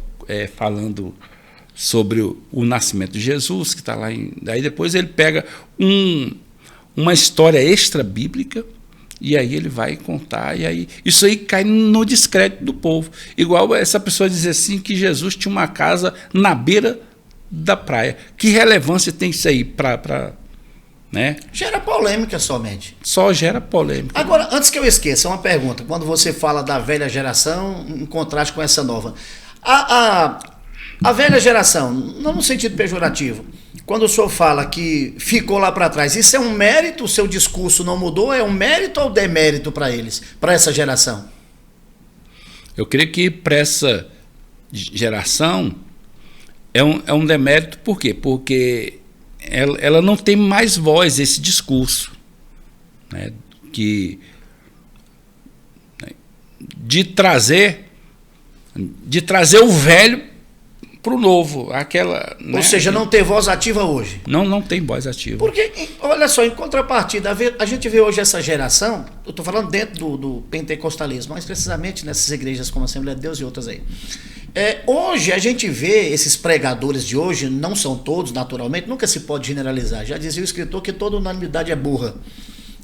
falando sobre o nascimento de Jesus, que está lá. Daí depois ele pega uma história extra-bíblica e aí ele vai contar, e aí isso aí cai no descrédito do povo. Igual essa pessoa dizer assim que Jesus tinha uma casa na beira da praia. Que relevância tem isso aí né? Gera polêmica somente. Só gera polêmica. Agora, antes que eu esqueça, uma pergunta. Quando você fala da velha geração em contraste com essa nova, a velha geração, não no sentido pejorativo, quando o senhor fala que ficou lá para trás, isso é um mérito? O seu discurso não mudou? É um mérito ou demérito para eles, para essa geração? Eu creio que para essa geração é um demérito. Por quê? Porque ela não tem mais voz, esse discurso, né, de trazer o velho para o novo, ou seja, não tem voz ativa hoje. Não tem voz ativa. Porque, olha só, em contrapartida, a gente vê hoje essa geração, eu estou falando dentro do pentecostalismo, mais precisamente nessas igrejas como a Assembleia de Deus e outras aí. Hoje a gente vê esses pregadores de hoje, não são todos naturalmente, nunca se pode generalizar, já dizia o escritor que toda unanimidade é burra.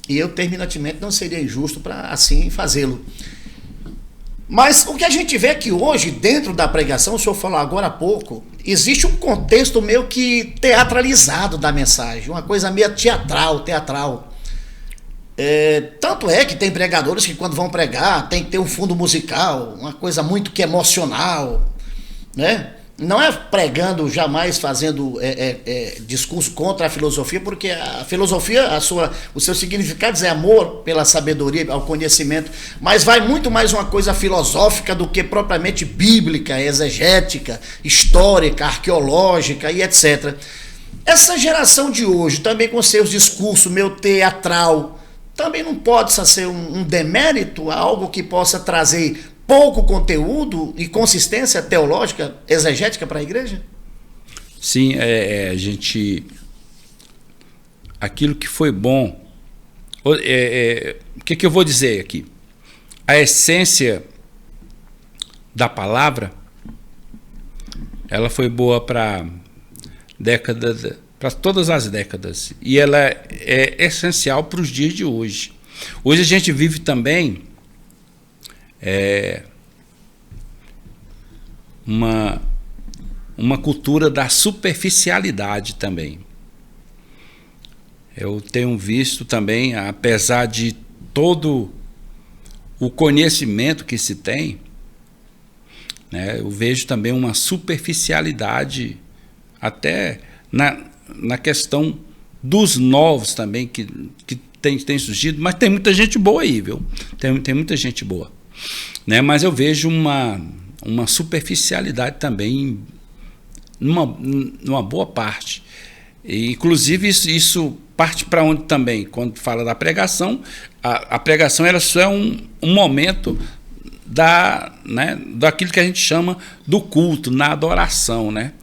E eu, terminantemente, não seria injusto para assim fazê-lo. Mas o que a gente vê é que hoje, dentro da pregação, o senhor falou agora há pouco, existe um contexto meio que teatralizado da mensagem, uma coisa meio teatral. Tanto é que tem pregadores que quando vão pregar tem que ter um fundo musical, uma coisa muito que emocional, né? Não é pregando, jamais fazendo discurso contra a filosofia, porque a filosofia, o seu significado é amor pela sabedoria, ao conhecimento, mas vai muito mais uma coisa filosófica do que propriamente bíblica, exegética, histórica, arqueológica e etc. Essa geração de hoje, também com seus discursos meio teatral, também não pode ser um demérito, algo que possa trazer pouco conteúdo e consistência teológica, exegética para a igreja? Sim, a gente... Aquilo que foi bom... O que eu vou dizer aqui? A essência da palavra, ela foi boa para décadas, para todas as décadas. E ela é essencial para os dias de hoje. Hoje a gente vive também... uma cultura da superficialidade também. Eu tenho visto também, apesar de todo o conhecimento que se tem, né, eu vejo também uma superficialidade até na questão dos novos também que tem surgido, mas tem muita gente boa aí, viu? Tem muita gente boa. Né? Mas eu vejo uma superficialidade também numa boa parte. E, inclusive, isso parte para onde também, quando fala da pregação, a pregação ela só é um momento daquilo que a gente chama do culto, na adoração. Né?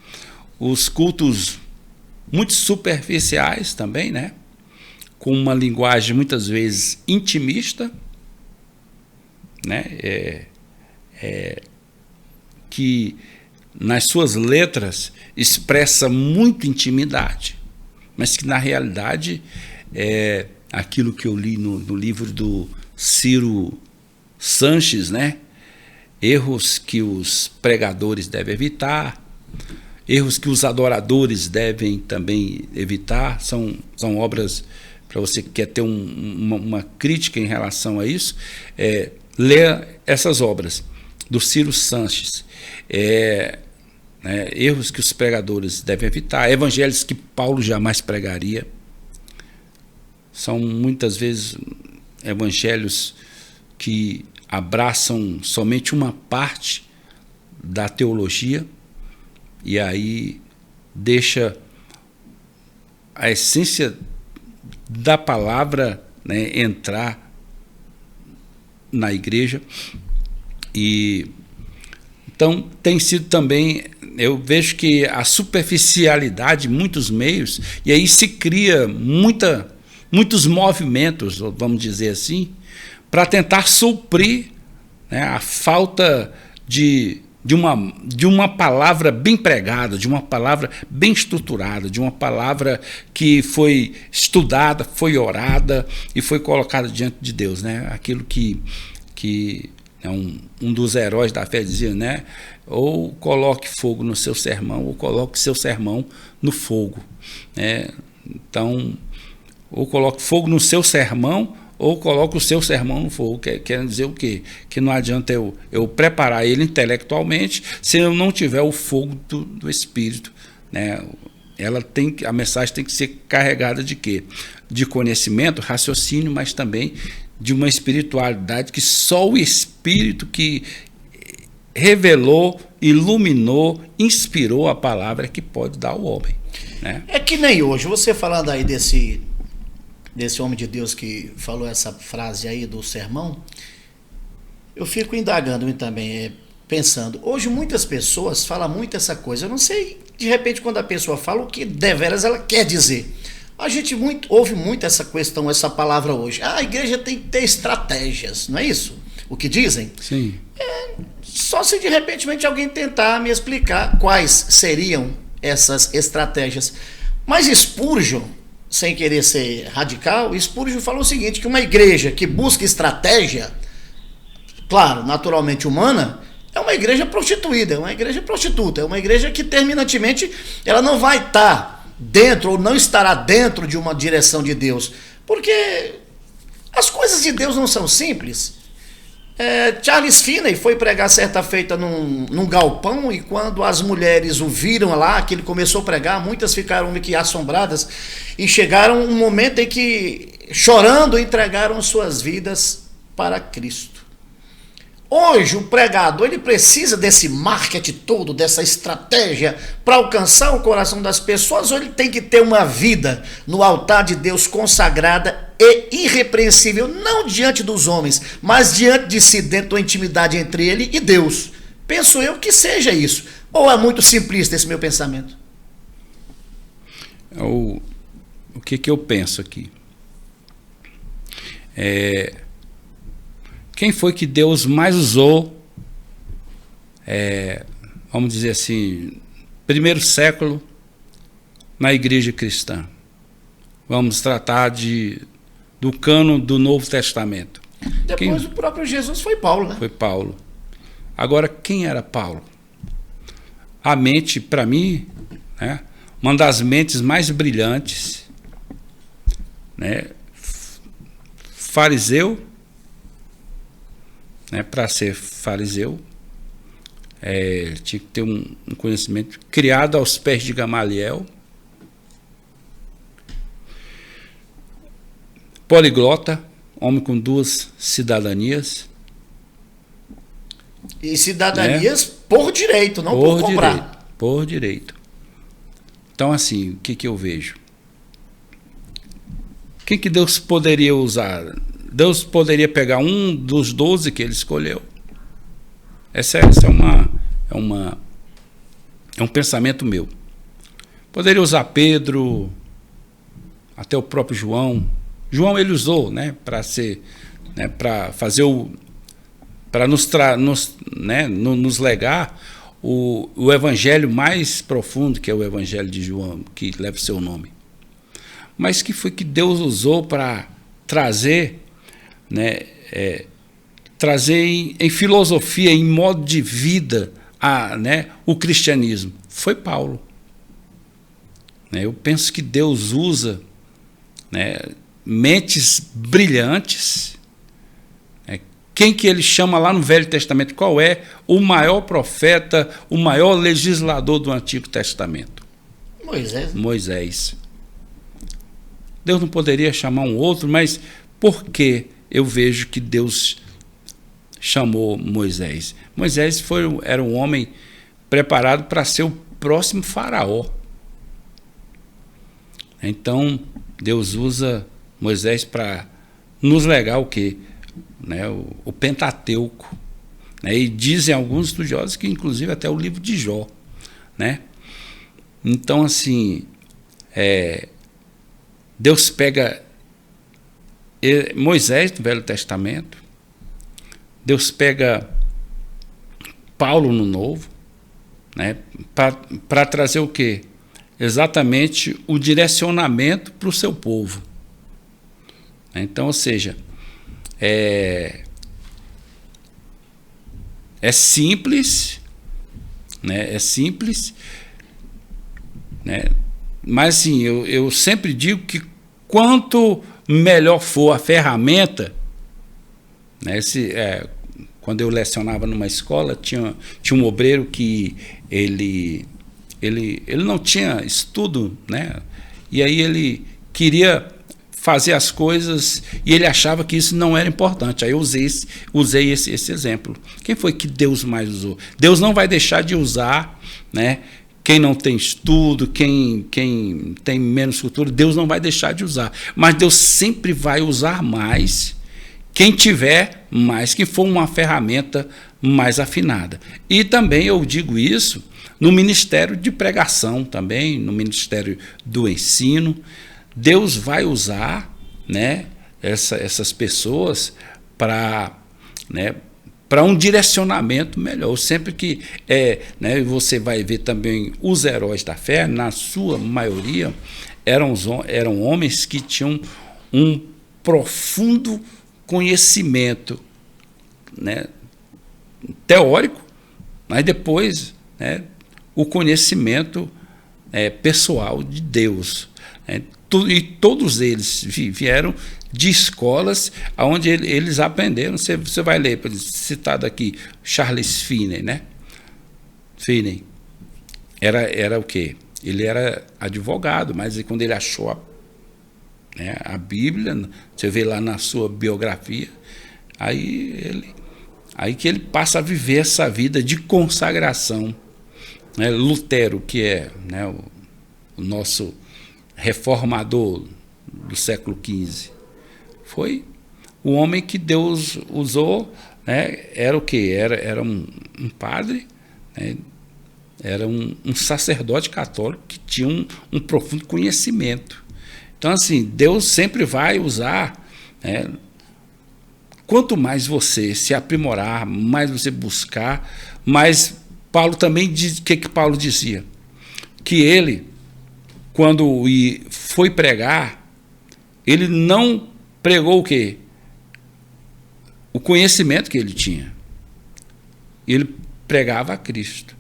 Os cultos muito superficiais também, né? Com uma linguagem muitas vezes intimista, né? Que nas suas letras expressa muita intimidade, mas que na realidade é aquilo que eu li no livro do Ciro Sanches, né? Erros que os pregadores devem evitar, erros que os adoradores devem também evitar, são obras, para você que quer ter uma crítica em relação a isso, ler essas obras do Ciro Sanches. Erros que os pregadores devem evitar, evangelhos que Paulo jamais pregaria. São muitas vezes evangelhos que abraçam somente uma parte da teologia e aí deixa a essência da palavra, né, entrar na igreja. E então tem sido também, eu vejo que a superficialidade em muitos meios, e aí se cria muitos movimentos, vamos dizer assim, para tentar suprir, né, a falta de uma palavra bem pregada, de uma palavra bem estruturada, de uma palavra que foi estudada, foi orada e foi colocada diante de Deus, né? Aquilo que é um dos heróis da fé dizia, né? Ou coloque fogo no seu sermão, ou coloque seu sermão no fogo, né? Então, ou coloque fogo no seu sermão, ou coloque o seu sermão no fogo. Quer dizer o quê? Que não adianta eu preparar ele intelectualmente se eu não tiver o fogo do Espírito, né? A mensagem tem que ser carregada de quê? De conhecimento, raciocínio, mas também de uma espiritualidade que só o Espírito que revelou, iluminou, inspirou a palavra que pode dar ao homem, né? É que nem hoje, você falando aí desse homem de Deus que falou essa frase aí do sermão, eu fico indagando também, pensando, hoje muitas pessoas falam muito essa coisa, eu não sei, de repente quando a pessoa fala o que deveras ela quer dizer. A gente ouve muito essa questão, essa palavra hoje. A igreja tem que ter estratégias, não é isso? O que dizem? Sim. Só se de repente alguém tentar me explicar quais seriam essas estratégias. Mas Spurgeon, sem querer ser radical, Spurgeon falou o seguinte, que uma igreja que busca estratégia, claro, naturalmente humana, é uma igreja prostituída, é uma igreja prostituta, é uma igreja que terminantemente ela não vai estar dentro ou não estará dentro de uma direção de Deus, porque as coisas de Deus não são simples. Charles Finney foi pregar certa feita num galpão, e quando as mulheres o viram lá, que ele começou a pregar, muitas ficaram meio que assombradas, e chegaram um momento em que, chorando, entregaram suas vidas para Cristo. Hoje o pregador ele precisa desse marketing todo, dessa estratégia para alcançar o coração das pessoas, ou ele tem que ter uma vida no altar de Deus consagrada e irrepreensível, não diante dos homens, mas diante de si, dentro da intimidade entre ele e Deus? Penso eu que seja isso. Ou é muito simplista esse meu pensamento? O que eu penso aqui? Quem foi que Deus mais usou, vamos dizer assim, primeiro século, na igreja cristã? Vamos tratar do cânon do Novo Testamento. Depois o próprio Jesus foi Paulo, né? Foi Paulo. Agora, quem era Paulo? A mente, para mim, né, uma das mentes mais brilhantes, né, fariseu, para ser fariseu, tinha que ter um conhecimento, criado aos pés de Gamaliel, poliglota, homem com 2 cidadanias. E cidadanias por direito, não por comprar. Direito, por direito. Então, assim, o que eu vejo? Quem que Deus poderia usar? Deus poderia pegar um dos 12 que ele escolheu. Essa é um pensamento meu. Poderia usar Pedro, até o próprio João. João ele usou, né, para ser, né, para fazer para nos legar o evangelho mais profundo, que é o evangelho de João, que leva o seu nome. Mas que foi que Deus usou para trazer, né, trazer em filosofia, em modo de vida, o cristianismo? Foi Paulo. Eu penso que Deus usa, né, mentes brilhantes. Quem que ele chama lá no Velho Testamento? Qual é o maior profeta, o maior legislador do Antigo Testamento? Moisés. Deus não poderia chamar um outro, mas por que eu vejo que Deus chamou Moisés? Moisés era um homem preparado para ser o próximo faraó. Então, Deus usa Moisés para nos legar o quê? O Pentateuco. E dizem alguns estudiosos que, inclusive, até o livro de Jó. Então, assim, Deus pega Moisés do Velho Testamento, Deus pega Paulo no Novo, para trazer o quê? Exatamente o direcionamento para o seu povo. Então, ou seja, é simples, mas assim, eu sempre digo que quanto melhor for a ferramenta, quando eu lecionava numa escola, tinha um obreiro que ele não tinha estudo, e aí ele queria fazer as coisas e ele achava que isso não era importante. Aí eu usei esse exemplo. Quem foi que Deus mais usou? Deus não vai deixar de usar, quem não tem estudo, quem tem menos cultura, Deus não vai deixar de usar. Mas Deus sempre vai usar mais quem tiver mais, que for uma ferramenta mais afinada. E também eu digo isso no ministério de pregação também, no ministério do ensino. Deus vai usar, essas pessoas para um direcionamento melhor. Sempre que você vai ver também os heróis da fé, na sua maioria, eram homens que tinham um profundo conhecimento, né, teórico, mas depois, né, o conhecimento pessoal de Deus. E todos eles vieram de escolas onde eles aprenderam. Você vai ler, por exemplo, citado aqui, Charles Finney, né? Finney era o quê? Ele era advogado, mas quando ele achou a Bíblia, você vê lá na sua biografia, aí que ele passa a viver essa vida de consagração. Lutero, que é, né, o nosso reformador do século XV, foi o homem que Deus usou, né? Era o quê? Era um padre, né? Era um sacerdote católico que tinha um profundo conhecimento. Então, assim, Deus sempre vai usar, né? Quanto mais você se aprimorar, mais você buscar, mais Paulo também diz, o que Paulo dizia? Que ele, quando foi pregar, ele não pregou o quê? O conhecimento que ele tinha. Ele pregava a Cristo.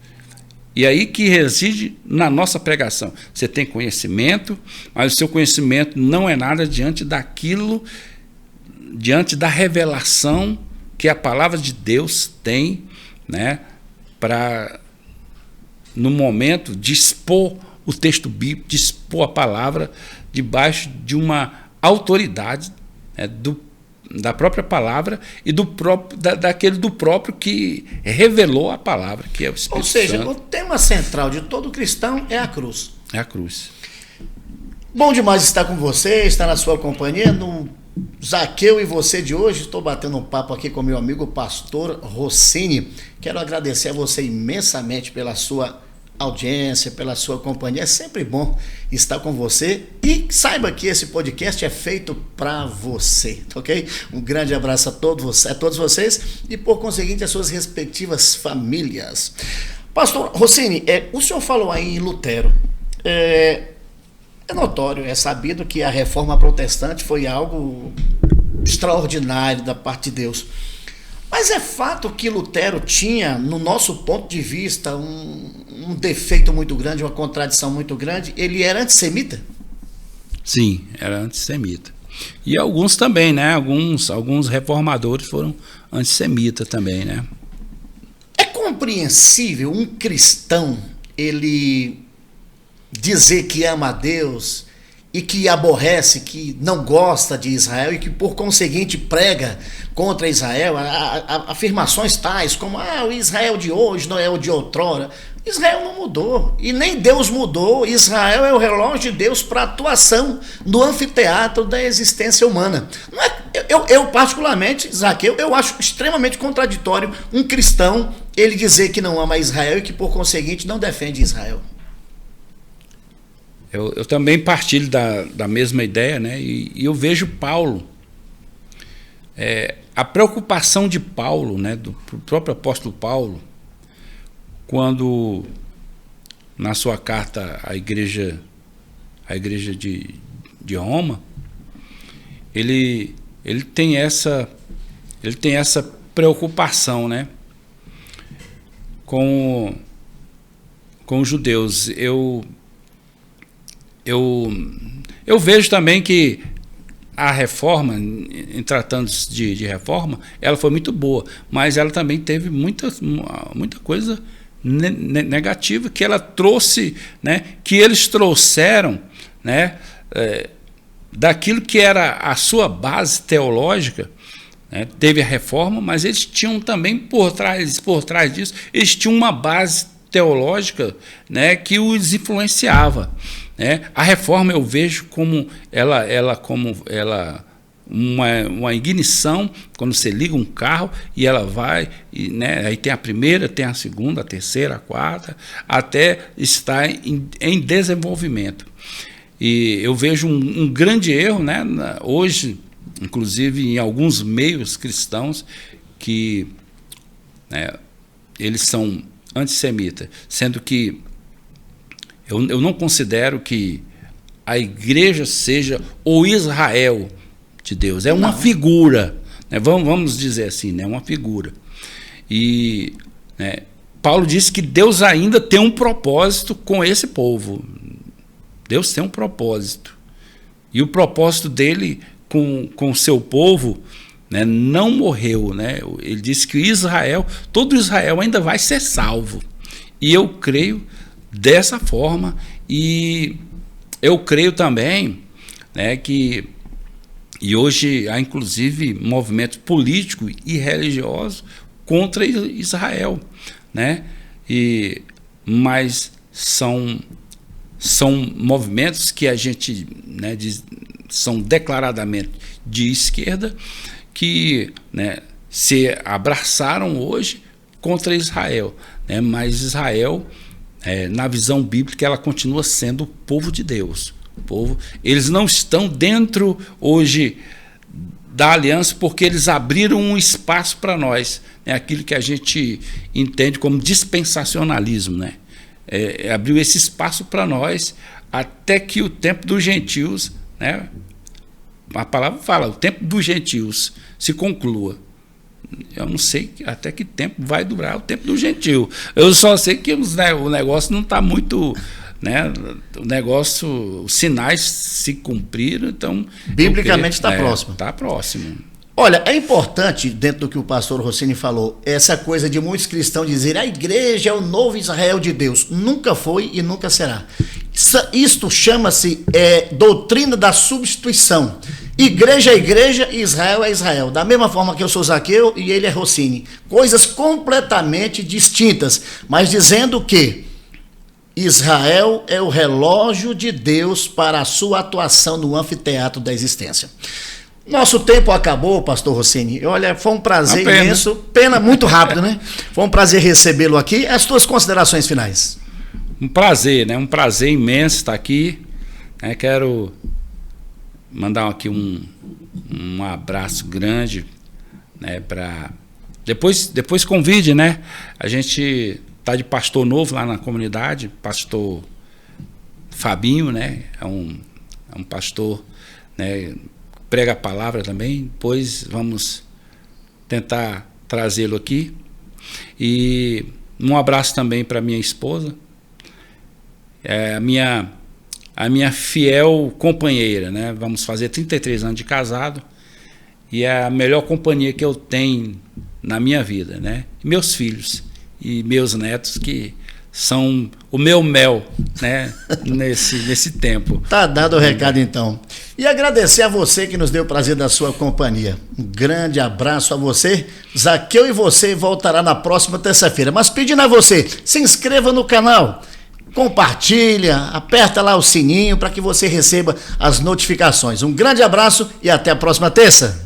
E aí que reside na nossa pregação. Você tem conhecimento, mas o seu conhecimento não é nada diante daquilo, diante da revelação que a palavra de Deus tem, né, para, no momento, dispor o texto bíblico, dispor a palavra debaixo de uma autoridade, né, da própria palavra e daquele do próprio que revelou a palavra, que é o Espírito Santo. Ou seja, o tema central de todo cristão é a cruz. É a cruz. Bom demais estar com você, estar na sua companhia, no Zaqueu e Você de hoje. Estou batendo um papo aqui com meu amigo pastor Rossini. Quero agradecer a você imensamente pela sua audiência, pela sua companhia. É sempre bom estar com você e saiba que esse podcast é feito para você, ok? Um grande abraço a todos vocês e, por conseguinte, as suas respectivas famílias. Pastor Rossini, o senhor falou aí em Lutero. É notório, é sabido que a reforma protestante foi algo extraordinário da parte de Deus. Mas é fato que Lutero tinha, no nosso ponto de vista, um defeito muito grande, uma contradição muito grande. Ele era antissemita? Sim, era antissemita. E alguns também, né? Alguns reformadores foram antissemitas também, né? É compreensível um cristão, ele dizer que ama a Deus e que aborrece, que não gosta de Israel e que, por conseguinte, prega contra Israel, afirmações tais como o Israel de hoje não é o de outrora. Israel não mudou e nem Deus mudou. Israel é o relógio de Deus para a atuação no anfiteatro da existência humana. Não é, eu particularmente, Zaqueu, eu acho extremamente contraditório um cristão ele dizer que não ama Israel e que, por conseguinte, não defende Israel. Eu também partilho da mesma ideia, né? E eu vejo Paulo, a preocupação de Paulo, né, do próprio apóstolo Paulo, quando na sua carta à igreja de Roma, ele tem essa preocupação, né, com os judeus. Eu vejo também que a reforma, em tratando-se de reforma, ela foi muito boa, mas ela também teve muita coisa negativa que ela trouxe, né, que eles trouxeram, né, daquilo que era a sua base teológica, né. Teve a reforma, mas eles tinham também por trás disso, eles tinham uma base teológica, né, que os influenciava. A reforma eu vejo como uma ignição, quando você liga um carro e ela vai, né, aí tem a primeira, tem a segunda, a terceira, a quarta, até estar em desenvolvimento. E eu vejo um grande erro, né, hoje, inclusive em alguns meios cristãos, que, né, eles são antissemitas, sendo que eu não considero que a igreja seja o Israel de Deus. É uma figura, né? Vamos dizer assim, né? Uma figura. E, né, Paulo disse que Deus ainda tem um propósito com esse povo. Deus tem um propósito. E o propósito dele com o seu povo, né, não morreu. Né? Ele disse que Israel, todo Israel ainda vai ser salvo. E eu creio dessa forma. E eu creio também, né, que e hoje há inclusive movimentos políticos e religiosos contra Israel, né? Mas são movimentos que a gente, né, são declaradamente de esquerda, que, né, se abraçaram hoje contra Israel, né? Mas Israel, na visão bíblica, ela continua sendo o povo de Deus. Eles não estão dentro hoje da aliança porque eles abriram um espaço para nós, né? Aquilo que a gente entende como dispensacionalismo, né? Abriu esse espaço para nós até que o tempo dos gentios, né? A palavra fala, o tempo dos gentios se conclua. Eu não sei até que tempo vai durar o tempo do gentio. Eu só sei que o negócio não está muito, né? O negócio, os sinais se cumpriram, então biblicamente está próximo. Está próximo. Olha, é importante, dentro do que o pastor Rossini falou, essa coisa de muitos cristãos dizer a igreja é o novo Israel de Deus. Nunca foi e nunca será. Isto chama-se doutrina da substituição. Igreja é igreja e Israel é Israel. Da mesma forma que eu sou Zaqueu e ele é Rossini. Coisas completamente distintas, mas dizendo que Israel é o relógio de Deus para a sua atuação no anfiteatro da existência. Nosso tempo acabou, pastor Rossini. Olha, foi um prazer imenso. Pena muito rápido, né? Foi um prazer recebê-lo aqui. As tuas considerações finais. Um prazer, né? Um prazer imenso estar aqui. Quero mandar aqui um abraço grande, né? Para depois convide, né? A gente tá de pastor novo lá na comunidade, pastor Fabinho, né? É um pastor, né? Prega a palavra também, depois vamos tentar trazê-lo aqui. E um abraço também para minha esposa, a minha fiel companheira, né? Vamos fazer 33 anos de casado e é a melhor companhia que eu tenho na minha vida, né? Meus filhos e meus netos, que são o meu mel, né, nesse tempo. Tá dado o recado, então. E agradecer a você que nos deu o prazer da sua companhia. Um grande abraço a você. Zaqueu e você voltará na próxima terça-feira. Mas pedindo a você, se inscreva no canal, compartilha, aperta lá o sininho para que você receba as notificações. Um grande abraço e até a próxima terça.